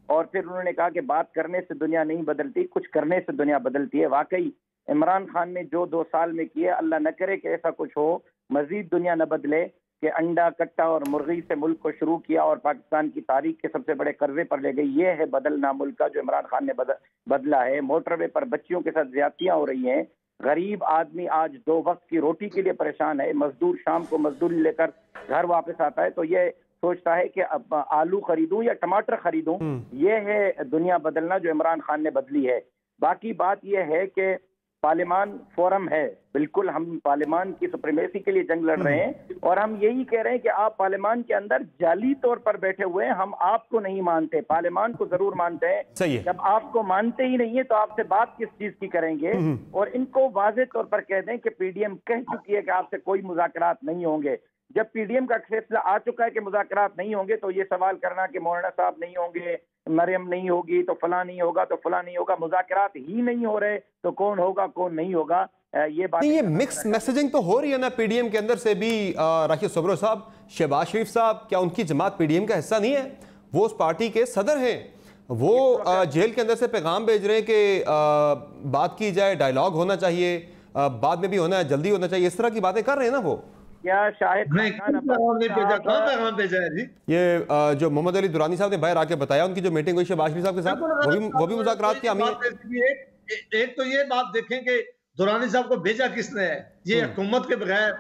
और फिर उन्होंने कहा कि बात करने से दुनिया नहीं बदलती, कुछ करने से दुनिया बदलती है। वाकई इमरान खान ने जो 2 साल में किए, अल्लाह न करे कि ऐसा कुछ हो, मजीद दुनिया न बदले कि अंडा कट्टा और मुर्गी से मुल्क को शुरू किया और पाकिस्तान की तारीख के सबसे बड़े कर्जे पर ले गई। ये है बदलना मुल्क का, जो इमरान खान ने बदला है। मोटरवे पर बच्चियों के साथ ज्यादतियां हो रही हैं। गरीब आदमी आज 2 वक्त की रोटी के लिए परेशान है। मजदूर शाम को मजदूरी लेकर घर वापस आता है तो ये सोचता है कि अब आलू खरीदूं या टमाटर खरीदूं। ये है दुनिया बदलना जो इमरान खान ने बदली है। बाकी बात यह है कि पार्लियामान फोरम है, बिल्कुल हम पार्लियामान की सुप्रीमेसी के लिए जंग लड़ रहे हैं और हम यही कह रहे हैं कि आप पार्लियामान के अंदर जाली तौर पर बैठे हुए हैं। हम आपको नहीं मानते, पार्लियामान को जरूर मानते हैं। सही है। जब आपको मानते ही नहीं है तो आपसे बात किस चीज की करेंगे? और इनको वाज़ेह तौर पर कह दें कि पीडीएम कह चुकी है कि आपसे कोई मुज़ाकरात नहीं होंगे। जब पीडीएम का फैसला आ चुका है कि मुज़ाकरात नहीं होंगे तो ये सवाल करना कि मौलाना साहब नहीं होंगे, मरियम नहीं होगी तो फला नहीं होगा तो फला नहीं होगा, मुज़ाकरात ही नहीं हो रहे तो कौन होगा कौन नहीं होगा, ये बात। ये मिक्स मैसेजिंग तो हो रही है ना पीडीएम के अंदर से भी। राशिद सोबरा साहब, शहबाज शरीफ साहब, क्या उनकी जमात पीडीएम का हिस्सा नहीं है? वो उस पार्टी के सदर हैं, वो जेल के अंदर से पैगाम भेज रहे हैं कि बात की जाए, डायलॉग होना चाहिए, बाद में भी होना है, जल्दी होना चाहिए, इस तरह की बातें कर रहे हैं ना वो। क्या शाहिद खान ये जो मोहम्मद अली दुरानी साहब ने बाहर आके बताया उनकी जो मीटिंग हुई शहबाज शरीफ साहब के साथ, वो भी मुज़ाकरात की हामी है। एक तो ये बात देखें कि दुरानी साहब को भेजा किसने है? ये हुकूमत के बगैर,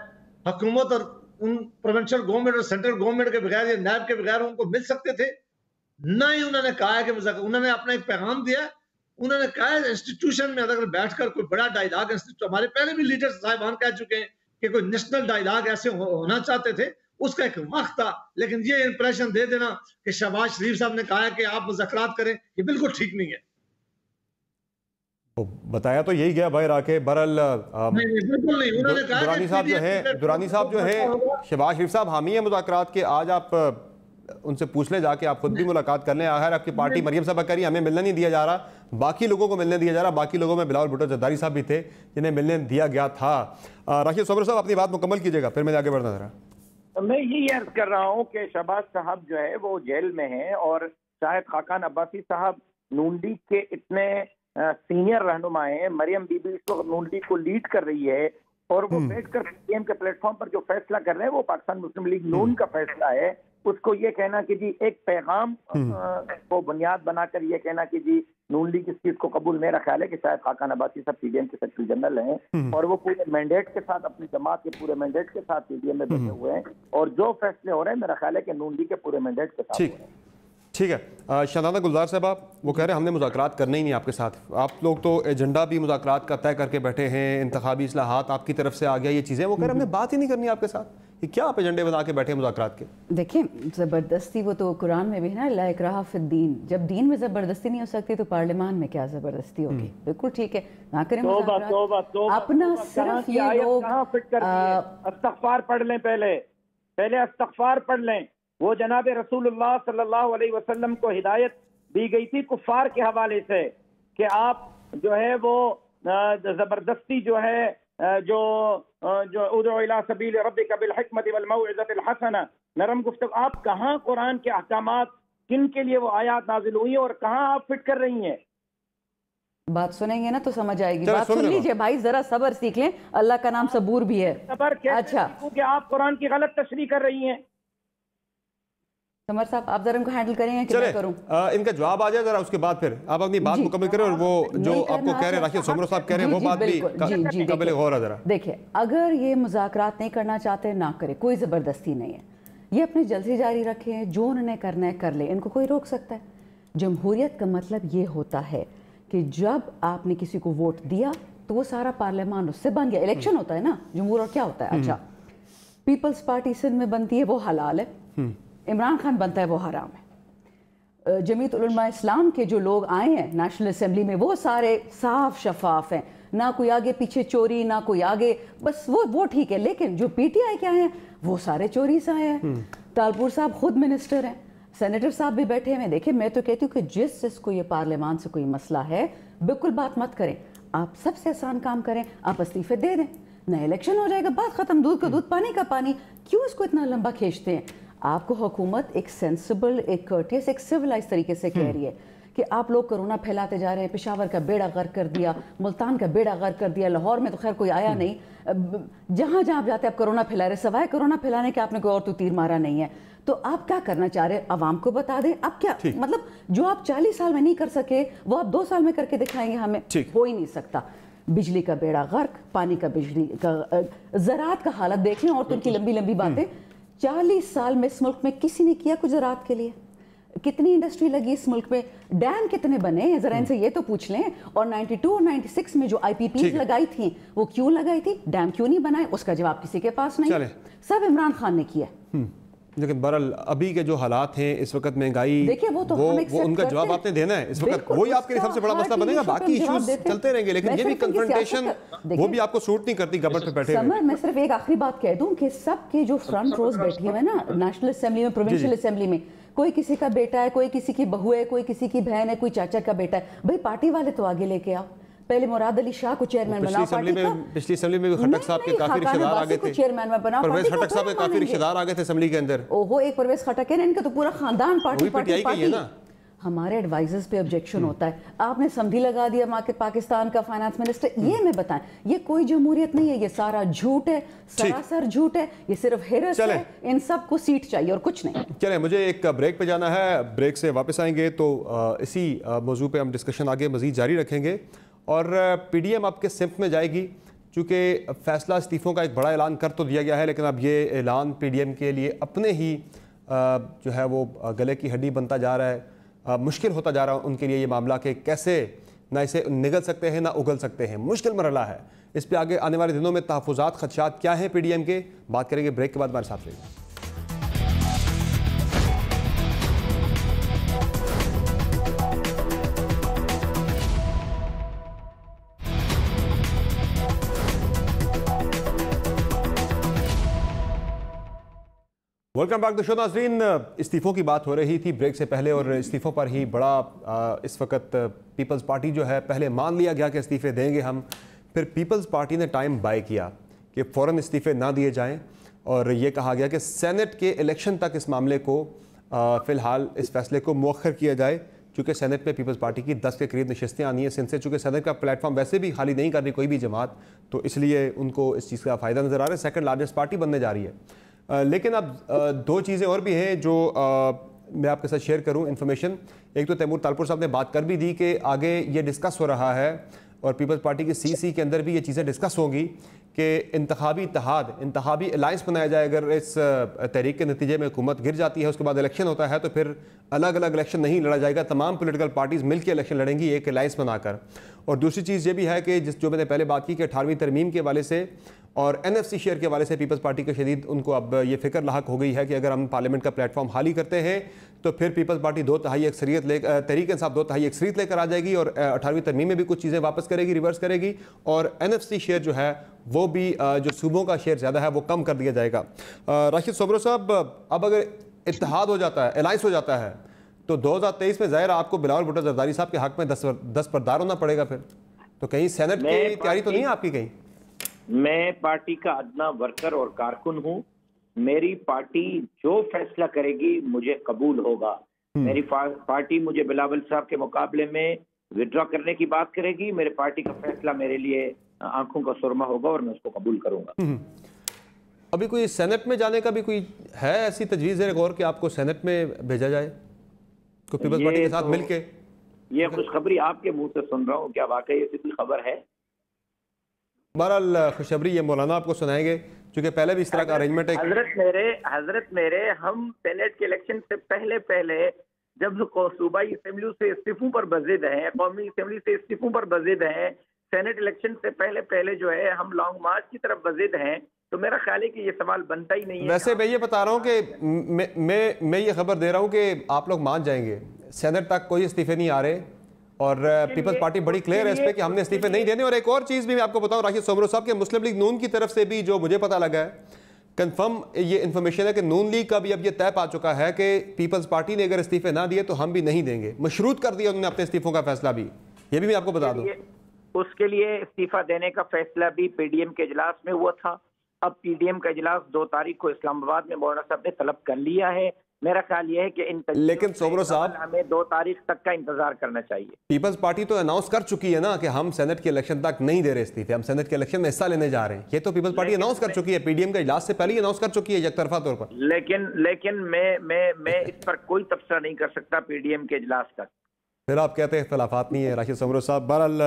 हुकूमत और उन प्रोविंशियल गवर्नमेंट और सेंट्रल गवर्नमेंट के बगैर, ये नायब के बगैर उनको मिल सकते थे? ना ही उन्होंने कहा है कि उन्होंने अपना एक पैगाम दिया। उन्होंने कहा इंस्टीट्यूशन में अगर बैठकर कोई बड़ा डायलॉग, हमारे पहले भी लीडर साहिबान कह चुके हैं कि कोई नेशनल डायलॉग ऐसे होना चाहते थे, उसका एक वक्त था। लेकिन ये इंप्रेशन दे देना कि शहबाज शरीफ साहब ने कहा है कि आप मुज़ाकरात करें, ये बिल्कुल ठीक नहीं है। तो बताया तो यही गया बाहर आके। बहरहाल दुरानी साहब जो है शहबाज शरीफ साहब हामी है मुज़ाकरात के। आज आप उनसे पूछ ले जाके, आप खुद भी मुलाकात कर लें। आखिर आपकी पार्टी मरियम साहब कह रही हमें मिलने नहीं दिया जा रहा, बाकी लोगों को मिलने दिया जा रहा। बाकी लोगों में बिलावल भुट्टो जरदारी साहब भी थे जिन्हें मिलने दिया गया था। राशिद सोबरा साहब अपनी बात मुकम्मल कीजिएगा, फिर मैं आगे बढ़ना जरा। मैं यही अर्ज कर रहा हूँ कि शहबाज साहब जो है वो जेल में हैं और शाहिद खाकान अब्बासी साहब नून लीग के इतने सीनियर रहनुमा हैं। मरियम बीबी इस वक्त नून लीग को लीड कर रही है और वो बैठकर पीएम के प्लेटफॉर्म पर जो फैसला कर रहे हैं वो पाकिस्तान मुस्लिम लीग नून का फैसला है। उसको ये कहना कि जी एक पैगाम को बुनियाद बनाकर ये कहना कि जी नून लीग इस चीज को कबूल, मेरा ख्याल है कि शायद खाकान अब्बासी साहब पीडीएम के सेक्रेटरी जनरल हैं और वो पूरे मैंडेट के साथ, अपनी जमात के पूरे मैंडेट के साथ पीडीएम में बैठे हुए हैं और जो फैसले हो रहे हैं मेरा ख्याल है कि नून लीग के पूरे मैंडेट के साथ हो रहे हैं। ठीक है। शाहनादा गुलजार साहब, वो कह रहे हैं हमने मुज़ाकरात करने ही नहीं आपके साथ। आप लोग तो एजेंडा भी मुज़ाकरात का तय करके बैठे हैं, इंतखाबी इस्लाहात आपकी तरफ से आ गया, ये चीज़ें। वो कह रहे हैं हमने बात ही नहीं करनी आपके साथ। ये क्या आप एजेंडे बना के बैठे मुज़ाकरात के? देखिए, ज़बरदस्ती वो तो कुरान में भी है ना, ला इकराह फिद्दीन। जब दीन में ज़बरदस्ती नहीं हो सकती तो पार्लियामान में क्या ज़बरदस्ती होगी? बिल्कुल ठीक है, ना करें मुज़ाकरात। अपना सिर्फ ये लोग इस्तग़फ़ार पढ़ लें, पहले इस्तग़फ़ार पढ़ लें। वो जनाब रसूलुल्लाह सल्लल्लाहु अलैहि वसल्लम को हिदायत दी गई थी कुफ़ार के हवाले से कि आप जो है वो जबरदस्ती जो है जो उदउ इला सबील रब्बिका बिल हिकमति वल मौइज़तिल हसना, नरम गुफ्तगू। आप कहाँ कुरान के अहकामात, किन के लिए वो आयात नाजिल हुई है और कहाँ आप फिट कर रही हैं? बात सुनेंगे ना तो समझ आएगी। बात सुन लीजिए भाई, जरा सब्र सीख लें, अल्लाह का नाम सबूर भी है। सब्र कैसे? अच्छा, कि आप कुरान की गलत तशरीह कर रही हैं। समर साहब, आप जरा इनको हैंडल करेंगे कि मैं करूं? इनका जवाब आ जाए जरा, उसके बाद फिर आप अपनी बात मुकम्मल करें। और वो जो आपको कह रहे हैं राशिद सोमरो साहब कह रहे हैं, वो बात भी काबिल गौर है। जरा देखिए, अगर ये मुज़ाकरात नहीं करना चाहते ना करें, कोई ज़बरदस्ती नहीं है। ये अपनी जलसे जारी रखें, जो उन्होंने करना है कर ले, इनको कोई रोक सकता है? जमहूरियत का मतलब ये होता है कि जब आपने किसी को वोट दिया तो वो सारा पार्लियामान उससे बन गया। इलेक्शन होता है ना जमहूर, और क्या होता है? अच्छा, पीपल्स पार्टी सिंध में बनती है, वो हलाल है। इमरान खान बनता है, वो हराम है। जमीयत उलमा इस्लाम के जो लोग आए हैं नेशनल असेंबली में, वो सारे साफ शफाफ हैं, ना कोई आगे पीछे चोरी, ना कोई आगे, बस वो ठीक है। लेकिन जो पीटीआई के आए हैं वो सारे चोरी से आए हैं। तालपुर साहब खुद मिनिस्टर हैं, सेनेटर साहब भी बैठे हुए। देखिए, मैं तो कहती हूँ कि जिसको ये पार्लियामान से कोई मसला है, बिल्कुल बात मत करें। आप सबसे आसान काम करें, आप इस्तीफे दे दें, नया इलेक्शन हो जाएगा, बात खत्म। दूध का दूध, पानी का पानी। क्यों इसको इतना लंबा खींचते हैं? आपको हुकूमत एक सेंसिबल, एक कर्टियस, एक सिविलाइज तरीके से कह रही है कि आप लोग कोरोना फैलाते जा रहे हैं। पेशावर का बेड़ा गर्क कर दिया, मुल्तान का बेड़ा गर्क कर दिया, लाहौर में तो खैर कोई आया नहीं। जहाँ जहाँ आप जाते हैं आप कोरोना फैला रहे, सवाए कोरोना फैलाने के आपने कोई और तो तीर मारा नहीं है। तो आप क्या करना चाह रहे हैं? अवाम को बता दें। आप क्या मतलब, जो आप 40 साल में नहीं कर सके वो आप 2 साल में करके दिखाएंगे हमें? हो ही नहीं सकता। बिजली का बेड़ा गर्क, पानी का, बिजली का, ज़राअत का हालत देख लें, और तो उनकी लंबी लंबी बातें। 40 साल में इस मुल्क में किसी ने किया कुछ ज़राअत के लिए? कितनी इंडस्ट्री लगी इस मुल्क में? डैम कितने बने हैं? जरा इनसे ये तो पूछ लें। और 92 और 96 में जो IPPs लगाई थी, वो क्यों लगाई थी? डैम क्यों नहीं बनाए? उसका जवाब किसी के पास नहीं। सब इमरान खान ने किया। लेकिन बहरहाल अभी के जो हालात हैं इस वक्त, महंगाई, देखिए वो उनका जवाब आपने देना है इस वक्त। वही आपके लिए सबसे बड़ा मसला बनेगा, बाकी इश्यूज चलते रहेंगे। लेकिन ये भी कन्फ्रंटेशन वो भी आपको सूट नहीं करती गवर्नमेंट पे बैठे हुए। मैं सिर्फ एक आखिरी बात कह दूं कि सबके जो फ्रंट रोज बैठे हुए हैं ना, नेशनल असेंबली में, प्रोविंशियल असेंबली में, कोई किसी का बेटा है, कोई किसी की बहू है, कोई किसी की बहन है, कोई चाचा का बेटा है। भाई पार्टी वाले तो आगे लेके आओ। पहले मुराद अली शाह को चेयरमैन बनाओ पार्टी का। पिछली असेंबली में खट्टक साहब के काफी रिश्तेदार आ गए थे, चेयरमैन में बनाओ। परवेज खट्टक साहब के काफी रिश्तेदार आ गए थे असेंबली के अंदर। ओहो, एक परवेज खट्टक है, इनका तो पूरा खानदान पार्टी। हमारे एडवाइजर्स पे ऑब्जेक्शन होता है। आपने समझी लगा दिया पाकिस्तान का फाइनेंस मिनिस्टर। ये मैं बताएं, ये कोई जमहूरियत नहीं है, ये सारा झूठ है, सरासर झूठ है, ये सिर्फ हेरस है। इन सबको सीट चाहिए और कुछ नहीं। चले, मुझे एक ब्रेक पे जाना है, ब्रेक से वापस आएंगे तो इसी मौजू पे हम डिस्कशन आगे मजीद जारी रखेंगे। और PDM आपके सिम्त में जाएगी, चूँकि फैसला इस्तीफ़ों का एक बड़ा ऐलान कर तो दिया गया है, लेकिन अब ये ऐलान PDM के लिए अपने ही जो है वो गले की हड्डी बनता जा रहा है। मुश्किल होता जा रहा है उनके लिए ये मामला कि कैसे ना इसे निगल सकते हैं ना उगल सकते हैं। मुश्किल मरहला है। इस पे आगे आने वाले दिनों में तहफ़्फ़ुज़ात, खदशात क्या हैं PDM के, बात करेंगे ब्रेक के बाद। हमारे साथ रहिए। Welcome back to show. नाज़रीन, इस्तीफ़ों की बात हो रही थी ब्रेक से पहले, और इस्तीफ़ों पर ही बड़ा इस वक्त पीपल्स पार्टी जो है, पहले मान लिया गया कि इस्तीफ़े देंगे हम, फिर पीपल्स पार्टी ने टाइम बाय किया कि फ़ौरन इस्तीफ़े ना दिए जाएं, और ये कहा गया कि सेनेट के इलेक्शन तक इस मामले को फ़िलहाल इस फैसले को मुअख्खर किया जाए, चूँकि सेनेट में पीपल्स पार्टी की 10 के करीब नशस्तें आनी हैं सिंध से। चूँकि सेनेट का प्लेटफॉर्म वैसे भी खाली नहीं कर रही कोई भी जमात, तो इसलिए उनको इस चीज़ का फ़ायदा नज़र आ रहा है। सेकंड लार्जेस्ट पार्टी बनने जा रही है। लेकिन अब 2 चीज़ें और भी हैं जो मैं आपके साथ शेयर करूं इन्फॉर्मेशन। एक तो तैमूर तालपुर साहब ने बात कर भी दी कि आगे ये डिस्कस हो रहा है, और पीपल्स पार्टी की CC के अंदर भी ये चीज़ें डिस्कस होंगी कि इंतखाबी इत्तेहाद, इंतखाबी अलाइंस बनाया जाए। अगर इस तहरीक के नतीजे में हुकूमत गिर जाती है, उसके बाद इलेक्शन होता है, तो फिर अलग अलग इलेक्शन नहीं लड़ा जाएगा, तमाम पॉलिटिकल पार्टीज़ मिलकर इलेक्शन लड़ेंगी एक अलाइंस बनाकर। और दूसरी चीज़ ये भी है कि जो मैंने पहले बात की कि 18वीं तरमीम के हवाले से और NFC शेयर के हवाले से पीपल्स पार्टी के शदीद उनको अब ये फिक्र लाहक हो गई है कि अगर हम पार्लियामेंट का प्लेटफॉर्म खाली करते हैं तो फिर पीपल्स पार्टी 2/3 अक्सरियत तहरीक इंसाफ 2/3 अक्सरियत लेकर आ जाएगी और 18वीं तरमीम में भी कुछ चीज़ें वापस करेगी, रिवर्स करेगी, और NFC शेयर जो है वो भी जो सूबों का शेयर ज़्यादा है वो कम कर दिया जाएगा। राशिद सोबरो साहब, अब अगर इत्तेहाद हो जाता है, अलाइंस हो जाता है, तो 2023 में ज़ाहिर आपको बिलावल भुट्टो जरदारी साहब के हक में 10 परदार होना पड़ेगा फिर, तो कहीं सेनेट की तैयारी तो नहीं है आपकी कहीं? मैं पार्टी का अदना वर्कर और कारकुन हूँ। मेरी पार्टी जो फैसला करेगी मुझे कबूल होगा। मेरी पार्टी मुझे बिलावल साहब के मुकाबले में विड्रॉ करने की बात करेगी, मेरे पार्टी का फैसला मेरे लिए आंखों का सुरमा होगा और मैं उसको कबूल करूंगा। अभी कोई सेनेट में जाने का भी कोई है ऐसी तजवीज़ है गौर कि आपको सेनेट में भेजा जाए, कोई पीपल्स पार्टी के साथ मिलके? ये खुशखबरी आपके मुंह से सुन रहा हूँ, क्या वाकई ऐसी कोई खबर है? बहरहाल खुशखबरी ये मौलाना आपको सुनाएंगे, क्योंकि पहले भी इस तरह का अरेंजमेंट है। हजरत मेरे हम सेनेट के इलेक्शन से पहले जब सूबाई असेंबली से इस्तीफों पर बजिद हैं, कौमी असेंबली से इस्तीफों पर बजिद हैं, सेनेट इलेक्शन से पहले जो है हम लॉन्ग मार्च की तरफ बजिद हैं, तो मेरा ख्याल है कि ये सवाल बनता ही नहीं है। वैसे मैं ये बता रहा हूँ कि मैं ये खबर दे रहा हूँ कि आप लोग मान जाएंगे, सेनेट तक कोई इस्तीफे नहीं आ रहे और पीपल्स पार्टी बड़ी क्लियर है इस पे कि हमने इस्तीफे नहीं देने। और एक और चीज़ भी मैं आपको बताऊँ राशिद सोबरो साहब के मुस्लिम लीग नून की तरफ से भी जो मुझे पता लगा है, कंफर्म ये इन्फॉर्मेशन है कि नून लीग का भी अब ये तय पा चुका है कि पीपल्स पार्टी ने अगर इस्तीफे ना दिए तो हम भी नहीं देंगे। मशरूत कर दिया उन्होंने अपने इस्तीफों का फैसला भी, ये भी मैं आपको बता दूं। उसके लिए इस्तीफा देने का फैसला भी PDM के इजलास में हुआ था। अब PDM का इजलास 2 तारीख को इस्लामाबाद में मौलाना साहब ने तलब कर लिया है। मेरा ख्याल यह है कि लेकिन सोबरो साहब हमें 2 तारीख तक का इंतजार करना चाहिए। पीपल्स पार्टी तो अनाउंस कर चुकी है ना कि हम सेनेट के इलेक्शन तक नहीं दे रहे इस्तीफे, हम सेनेट के इलेक्शन में हिस्सा लेने जा रहे हैं। ये तो पीपल्स पार्टी अनाउंस कर चुकी है, PDM का इजलास से पहले ही अनाउंस कर चुकी है एकतरफा तौर पर। लेकिन मैं इस पर कोई तबसरा नहीं कर सकता PDM के इजलास तक। फिर आप कहते हैं इख्तलाफात नहीं है राशिद सोबरो साहब। बहरहाल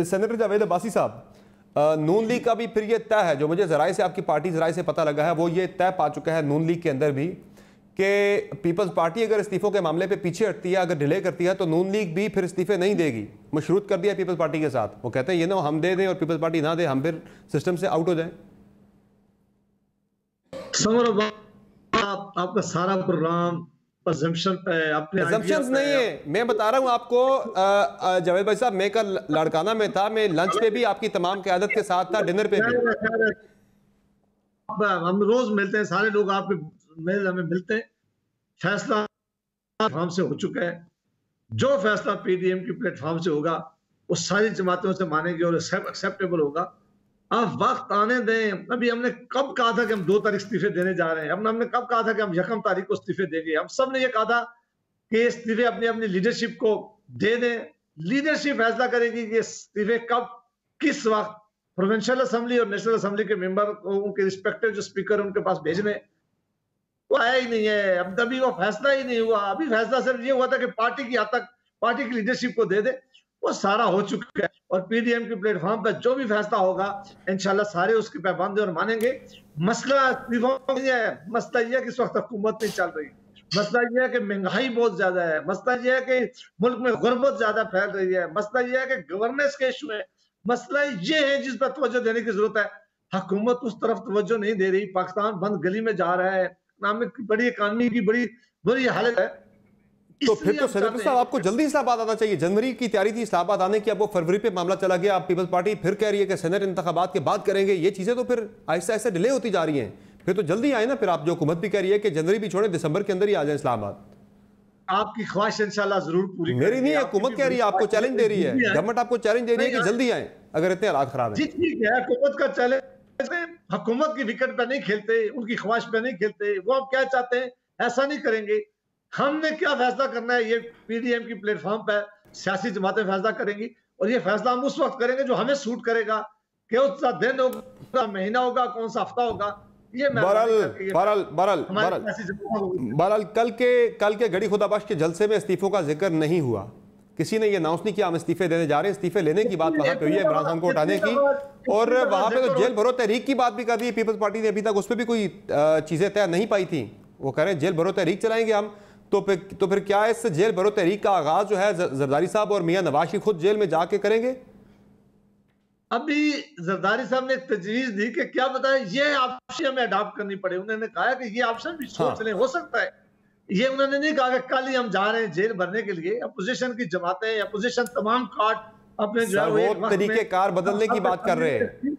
सेनेटर जावेद अब्बासी साहब, नून लीग का भी फिर ये तय है, जो मुझे जराए से आपकी पार्टी जराए से पता लगा है, वो ये तय पा चुका है नून लीग के अंदर भी कि पीपल्स पार्टी अगर इस्तीफों के मामले पे पीछे हटती है, अगर डिले करती है, तो नून लीग भी फिर इस्तीफे नहीं देगी। मशरूत कर दिया पीपल्स पार्टी के साथ। वो कहते हैं ये ना हम दे दें और पीपल्स पार्टी ना दे, हम फिर सिस्टम से आउट हो जाए। आपका सारा प्रोग्राम assumptions नहीं है, मैं बता रहा हूँ आपको जावेद भाई साहब, मैं कल लड़काना में था, मैं लंच पे भी आपकी तमाम क़यादत के साथ था, डिनर पे भी। हम रोज मिलते हैं, सारे लोग आपके हमें मिलते हैं। फैसला प्लेटफॉर्म से हो चुका है, जो फैसला PDM की प्लेटफॉर्म से होगा वो सारी जमातों से मानेंगे और एक्सेप्टेबल होगा। आप वक्त आने दें। अभी हमने कब कहा था कि हम 2 तारीख इस्तीफे देने जा रहे हैं? हमने कब कहा था कि हम 1 तारीख को इस्तीफे देंगे? हम सब ने ये कहा था कि इस्तीफे अपनी लीडरशिप को दे दें। लीडरशिप फैसला करेगी कि इस्तीफे कब, किस वक्त प्रोविंशियल असेंबली और नेशनल असेंबली के मेंबर को उनके रिस्पेक्टिव जो स्पीकर उनके पास भेजने, वो आया ही नहीं है। अब तभी वो फैसला ही नहीं हुआ। अभी फैसला सिर्फ ये हुआ था कि पार्टी की हद तक पार्टी की लीडरशिप को दे दे, वो सारा हो चुका है। और PDM के प्लेटफॉर्म पर जो भी फैसला होगा इंशाल्लाह सारे उसके पैबंद और मानेंगे। मसला नहीं है, मसला यह है कि इस वक्त हुकूमत नहीं चल रही, मसला यह है कि महंगाई बहुत ज्यादा है, मसला यह है कि मुल्क में गुर्बत ज्यादा फैल रही है, मसला यह है कि गवर्नेंस के इशू है, मसला ये है जिस पर तवज्जो देने की जरूरत है। हुकूमत उस तरफ तवज्जो नहीं दे रही। पाकिस्तान बंद गली में जा रहा है, बड़ी इकानमी की बड़ी बुरी हालत है। तो फिर तो सेनेटर साहब आपको जल्दी इस्लामाबाद आना चाहिए। जनवरी की तैयारी थी इस्लामाबाद आने की, अब वो फरवरी पे मामला चला गया। आप पीपल्स पार्टी फिर कह रही है कि सेनेट इंतखाबात के बाद करेंगे। ये चीजें तो फिर आहिस्ता आहिस्ता डिले होती जा रही हैं। फिर तो जल्दी आए ना। फिर आप जो हुकूमत भी कह रही है कि जनवरी भी छोड़े, दिसंबर के अंदर ही आ जाए इस्लामाबाद। आपकी ख्वाहिश इंशाल्लाह जरूर पूरी मेरी नहीं है, हुकूमत कह रही है, आपको चैलेंज दे रही है, गवर्नमेंट आपको चैलेंज दे रही है कि जल्दी आए अगर इतने हालात खराब है। ठीक है, हुकूमत का चैलेंज, हुकूमत की विकेट पे नहीं खेलते, उनकी ख्वाहिश पे नहीं खेलते। वो आप क्या चाहते हैं, ऐसा नहीं करेंगे। हमने क्या फैसला करना है ये PDM की प्लेटफॉर्म पर सियासी जमातें फैसला करेंगी और ये फैसला हम उस वक्त करेंगे जो हमें सूट करेगा। कौन सा दिन होगा, महीना होगा, कौन सा हफ्ता होगा, ये बहरहाल कल के गड़ी खुदाबख्श के जलसे में इस्तीफों का जिक्र नहीं हुआ। किसी ने ये अनाउंस नहीं किया हम इस्तीफे देने जा रहे हैं। इस्तीफे लेने की बात वहां पे हुई है, इमरान खान को उठाने की, और वहां पे तो जेल भरो तहरीक की बात भी कर दी है पीपल्स पार्टी ने। अभी तक उस पर भी कोई चीजें तय नहीं पाई थी। वो कह रहे हैं जेल भरो तहरीक चलाएंगे हम। तो फिर क्या इस जेल भरो तहरीक का आगाज जो है जरदारी साहब और मियां नवाज शरीफ खुद जेल में जाके करेंगे? अभी जरदारी साहब ने एक तजवीज दी कि क्या बताए ये ऑप्शन हमें अडॉप्ट करनी पड़े। उन्होंने कहा कि ये ऑप्शन भी सोच लें, हो सकता है। ये उन्होंने नहीं कहा कि कल ही हम जा रहे हैं जेल भरने के लिए। अपोजिशन की जमातें, अपोजिशन तमाम कार्ड अपने जो है वो तरीके कार बदलने की बात कर रहे हैं।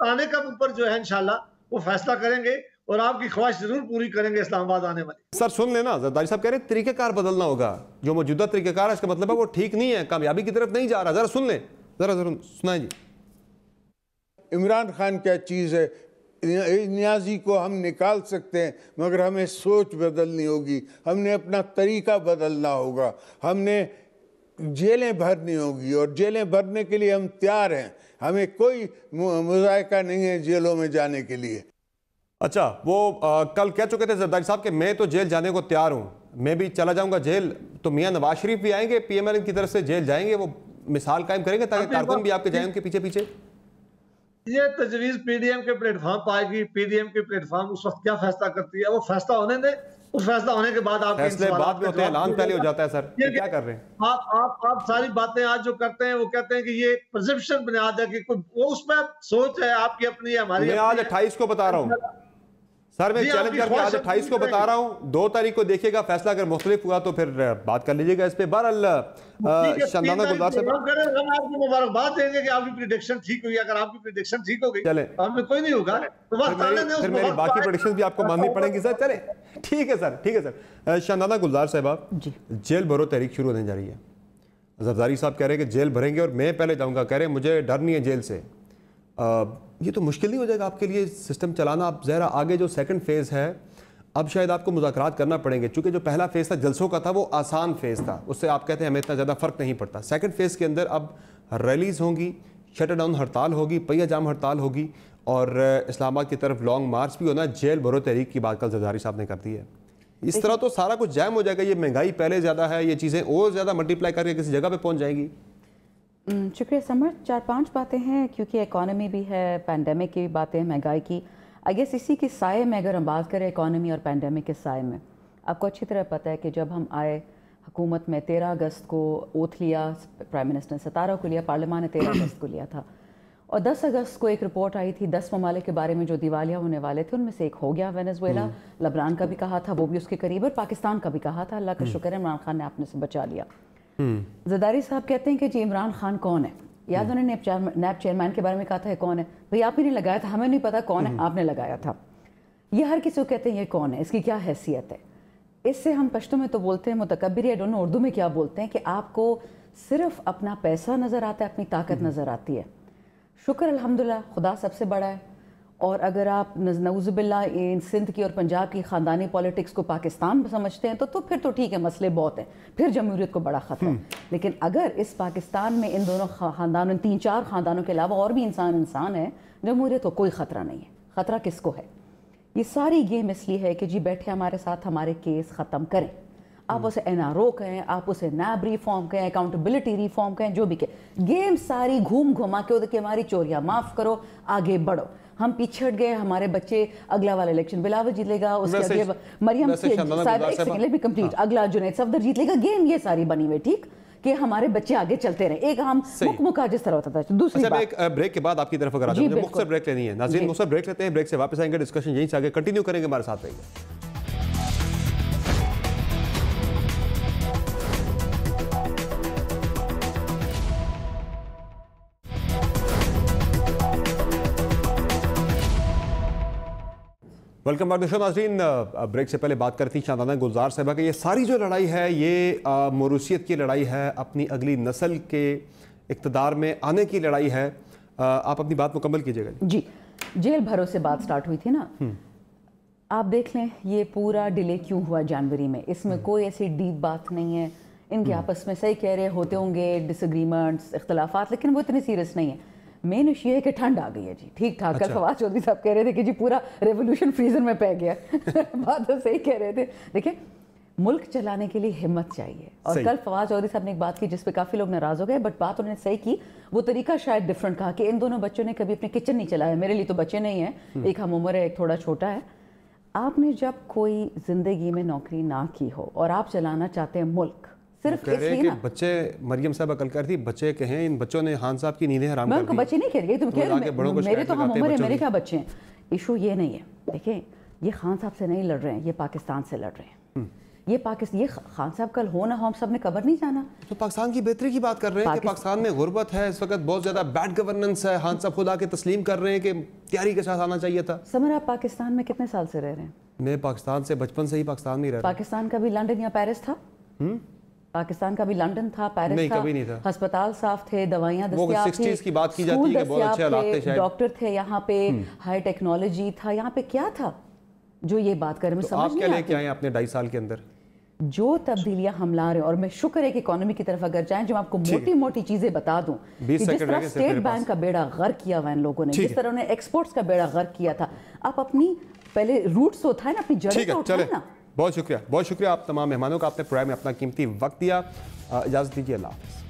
आने का ऊपर जो है इंशाल्लाह वो फैसला करेंगे और आपकी ख्वाहिश जरूर पूरी करेंगे इस्लामाबाद आने वाली। सर सुन लेना, जरदारी साहब कह रहे हैं तरीकेकार बदलना होगा। जो मौजूदा तरीकेकार है इसका मतलब है वो ठीक नहीं है, कामयाबी की तरफ नहीं जा रहा। जरा सुन ले, जरा सुनाए जी। इमरान खान क्या चीज़ है, नियाजी को हम निकाल सकते हैं, मगर हमें सोच बदलनी होगी, हमने अपना तरीका बदलना होगा, हमने जेलें भरनी होगी और जेलें भरने के लिए हम तैयार हैं। हमें कोई मुज़ायका नहीं है जेलों में जाने के लिए। अच्छा, वो कल कह चुके थे जरदारी साहब कि मैं तो जेल जाने को तैयार हूँ, मैं भी चला जाऊंगा जेल। तो मियां नवाज शरीफ भी आएंगे पीएमएल की तरफ से जेल जाएंगे, वो मिसाल कायम करेंगे ताकि कारकुन भी आपके जाएं उनके पीछे पीछे। ये तजवीज पीडीएम के प्लेटफॉर्म पर आएगी। पीडीएम के प्लेटफॉर्म उस वक्त क्या फैसला करती है वो फैसला होने दे। उस फैसला होने के बाद आप फैसले बाद में होते हैं, ऐलान पहले हो जाता है। सर ये क्या कर रहे हैं आप सारी बातें आज जो करते हैं वो कहते हैं कि ये परसेप्शन बुनियाद है कि वो उसमें सोच है आपकी अपनी, हमारी। मैं आज 28 को बता रहा हूँ सर, मैं चैलेंज करके आज 28 को बता रहा हूँ। 2 तारीख को देखिएगा, फैसला अगर मुख्तलिफ हुआ तो फिर बात कर लीजिएगा इस पे। बहरहाल शानदाना गुलजार साहब, हम आपको मुबारकबाद देंगे कि आपकी प्रेडिक्शन ठीक हुई। अगर आपकी प्रेडिक्शन ठीक हो गई चले तो हमें कोई नहीं होगा, तो बस फिर मेरी बाकी प्रेडिक्शन भी आपको माननी पड़ेंगी सर। चले ठीक है सर, ठीक है सर। शानदाना गुलजार साहब, जेल भरो तहरीक शुरू होने जा रही है। जरदारी साहब कह रहे हैं कि जेल भरेंगे और मैं पहले जाऊँगा, कह रहे हैं मुझे डर नहीं है जेल से। ये तो मुश्किल नहीं हो जाएगा आपके लिए सिस्टम चलाना? आप ज़रा आगे जो सेकंड फेज़ है अब शायद आपको मुज़ाकरात करना पड़ेंगे, क्योंकि जो पहला फेज़ था जलसों का था वो आसान फेज़ था, उससे आप कहते हैं हमें इतना ज़्यादा फ़र्क नहीं पड़ता। सेकंड फेज़ के अंदर अब रैलीज़ होंगी, शटर डाउन हड़ताल होगी, पहिया जाम हड़ताल होगी और इस्लामाबाद की तरफ लॉन्ग मार्च भी होना। जेल भरो तहरीक की बात कल जरदारी साहब ने कर दी है। इस तरह तो सारा कुछ जैम हो जाएगा। ये महंगाई पहले ज़्यादा है, ये चीज़ें और ज़्यादा मल्टीप्लाई करके किसी जगह पर पहुँच जाएंगी। शुक्रिया समर। 4-5 बातें हैं, क्योंकि इकॉनमी भी है, पैंडेमिक की भी बातें, महंगाई की। आई गेस इसी के साए में अगर हम बात करें इकॉनमी और पैंडेमिक के साए में, आपको अच्छी तरह पता है कि जब हम आए हुकूमत में 13 अगस्त को ओथ लिया, प्राइम मिनिस्टर ने 17 को लिया, पार्लियामान ने 13 अगस्त को लिया था, और 10 अगस्त को एक रिपोर्ट आई थी 10 ममालिक के बारे में जो दिवालिया होने वाले थे। उनमें से एक हो गया वेनेजुएला। लबनान का भी कहा था, वो भी उसके करीब, और पाकिस्तान का भी कहा था। अल्लाह का शुक्र है इमरान खान ने आपने से बचा लिया। जरदारी साहब कहते हैं कि जी इमरान खान कौन है? याद उन्होंने नैब चेयरमैन के बारे में कहा था कौन है भाई? आप ही ने लगाया था, हमें नहीं पता कौन है, आपने लगाया था। ये हर किसी को कहते हैं ये कौन है, इसकी क्या हैसियत है। इससे हम पश्तो में तो बोलते हैं मुतकब्बिर, या दोनों उर्दू में क्या बोलते हैं कि आपको सिर्फ अपना पैसा नज़र आता है, अपनी ताकत नज़र आती है। शुक्र अल्हम्दुलिल्लाह, खुदा सबसे बड़ा है। और अगर आप नऊज़ुबिल्लाह इन सिंध की और पंजाब की ख़ानदानी पॉलिटिक्स को पाकिस्तान समझते हैं तो फिर तो ठीक है, मसले बहुत हैं, फिर जमहूरियत को बड़ा ख़तरा है। लेकिन अगर इस पाकिस्तान में इन दोनों ख़ानदानों, 3-4 ख़ानदानों के अलावा और भी इंसान है, जमहूरियत को कोई ख़तरा नहीं है। ख़तरा किसको है? ये सारी गेम इसलिए है कि जी बैठे हमारे साथ हमारे केस ख़त्म करें। आप उसे NRO कहें, आप उसे नैब रिफॉर्म कहें, अकाउंटेबिलिटी रिफॉर्म कहें, जो भी कहें, गेम सारी घूम घुमा के कि हमारी चोरियां माफ़ करो, आगे बढ़ो। हम पीछे हट गए, हमारे बच्चे अगला वाला इलेक्शन बिलावल जीत लेगा, उसके आगे मरियम साहब कंप्लीट, अगला जुनैद सफदर जीत लेगा। गेम ये सारी बनी हुई, ठीक, कि हमारे बच्चे आगे चलते रहे। एक हम मुका जिस तरह होता था। दूसरी बात, एक ब्रेक के बाद आपकी तरफ अगर मुझे मुख्तसर ब्रेक लेनी है। नाज़रीन मुख्तसर ब्रेक लेते हैं, ब्रेक से वापस आएंगे, डिस्कशन यहीं से आगे कंटिन्यू करेंगे, हमारे साथ रहिए। Welcome back show. नाज़रीन, ब्रेक से पहले बात करती शानदाना गुलजार साहबा कि ये सारी जो लड़ाई है ये मौरूसियत की लड़ाई है, अपनी अगली नस्ल के इक़्तिदार में आने की लड़ाई है। आप अपनी बात मुकम्मल कीजिएगा जी। जेल भरो से बात स्टार्ट हुई थी ना, आप देख लें ये पूरा डिले क्यों हुआ जनवरी में। इसमें कोई ऐसी डीप बात नहीं है, इनके आपस में सही कह रहे होते होंगे डिसएग्रीमेंट्स, इख्तलाफात, लेकिन वो इतनी सीरियस नहीं है। मेन इशू है कि ठंड आ गई है जी, ठीक ठाक। कल फवाद चौधरी साहब कह रहे थे कि जी पूरा रेवोल्यूशन फ्रीजर में पै गया बात तो सही कह रहे थे। देखिए मुल्क चलाने के लिए हिम्मत चाहिए। और सही। कल फवाद चौधरी साहब ने एक बात की जिस पे काफ़ी लोग नाराज़ हो गए, बट बात उन्होंने सही की। वो तरीका शायद डिफरेंट कहा कि इन दोनों बच्चों ने कभी अपने किचन नहीं चलाया। मेरे लिए तो बच्चे नहीं हैं, एक हम उम्र है, एक थोड़ा छोटा है। आपने जब कोई ज़िंदगी में नौकरी ना की हो और आप चलाना चाहते हैं मुल्क, सिर्फ कह रहे हैं इसलिए कि ना, बच्चे, मरियम साहब अकल कर थी, बच्चे कहें इन बच्चों ने खान साहब की नींदें हराम मैं कर उनको दी। बच्चे नहीं कह रही, तुम कह रहे हो मेरे तो हम उम्र है, मेरे क्या बच्चे हैं। इशू ये नहीं है, देखिए ये खान साहब से नहीं लड़ रहे हैं, ये पाकिस्तान से लड़ रहे हैं। ये खान साहब कल हो ना हो, हम सब ने कबर नहीं जाना। तो पाकिस्तान की बेहतरी की बात कर रहे हैं कि पाकिस्तान में गुर्बत है, इस वक्त बहुत ज्यादा बैड गवर्नेंस है। खान साहब खुद आके तस्लीम कर रहे हैं कि तैयारी के साथ आना चाहिए था। समर, आप पाकिस्तान में कितने साल से रह रहे हैं? मैं पाकिस्तान से बचपन से ही पाकिस्तान में रह रहा हूं। पाकिस्तान का भी लंदन या पेरिस था? पाकिस्तान का भी लंदन था, पेरिस नहीं, था? कभी नहीं था। अस्पताल साफ थे, दवाइयाँ वो दस्तयाब 60s थी, की बात की जाती है कि बहुत अच्छे हालात थे शायद। डॉक्टर थे यहाँ पे, हाई टेक्नोलॉजी था यहाँ पे। क्या था जो ये बात करें? मैं तो समझ आप क्या नहीं लेके आती। आए अपने 2.5 साल के अंदर? जो तब्दीलियां हम ला रहे हैं, और मैं शुक्र है कि इकोनॉमी की तरफ अगर जाएं, जो आपको मोटी मोटी चीजें बता दूं कि 20 जिस सेकंड तरह रह गए सिर्फ स्टेट मेरे बैंक पास। का बेड़ा गर्क किया हुआ इन लोगों ने, ठीक जिस तरह उन्हें एक्सपोर्ट्स का बेड़ा गर्क किया था, आप अपनी पहले रूट्स तो उठाए ना, अपनी जड़ें ठीक तो है, उठाए चले। ना। बहुत शुक्रिया आप तमाम मेहमानों का, आपने प्रोग्राम में अपना कीमती वक्त दिया। इजाजत दीजिए, अल्लाह हाफ़िज़।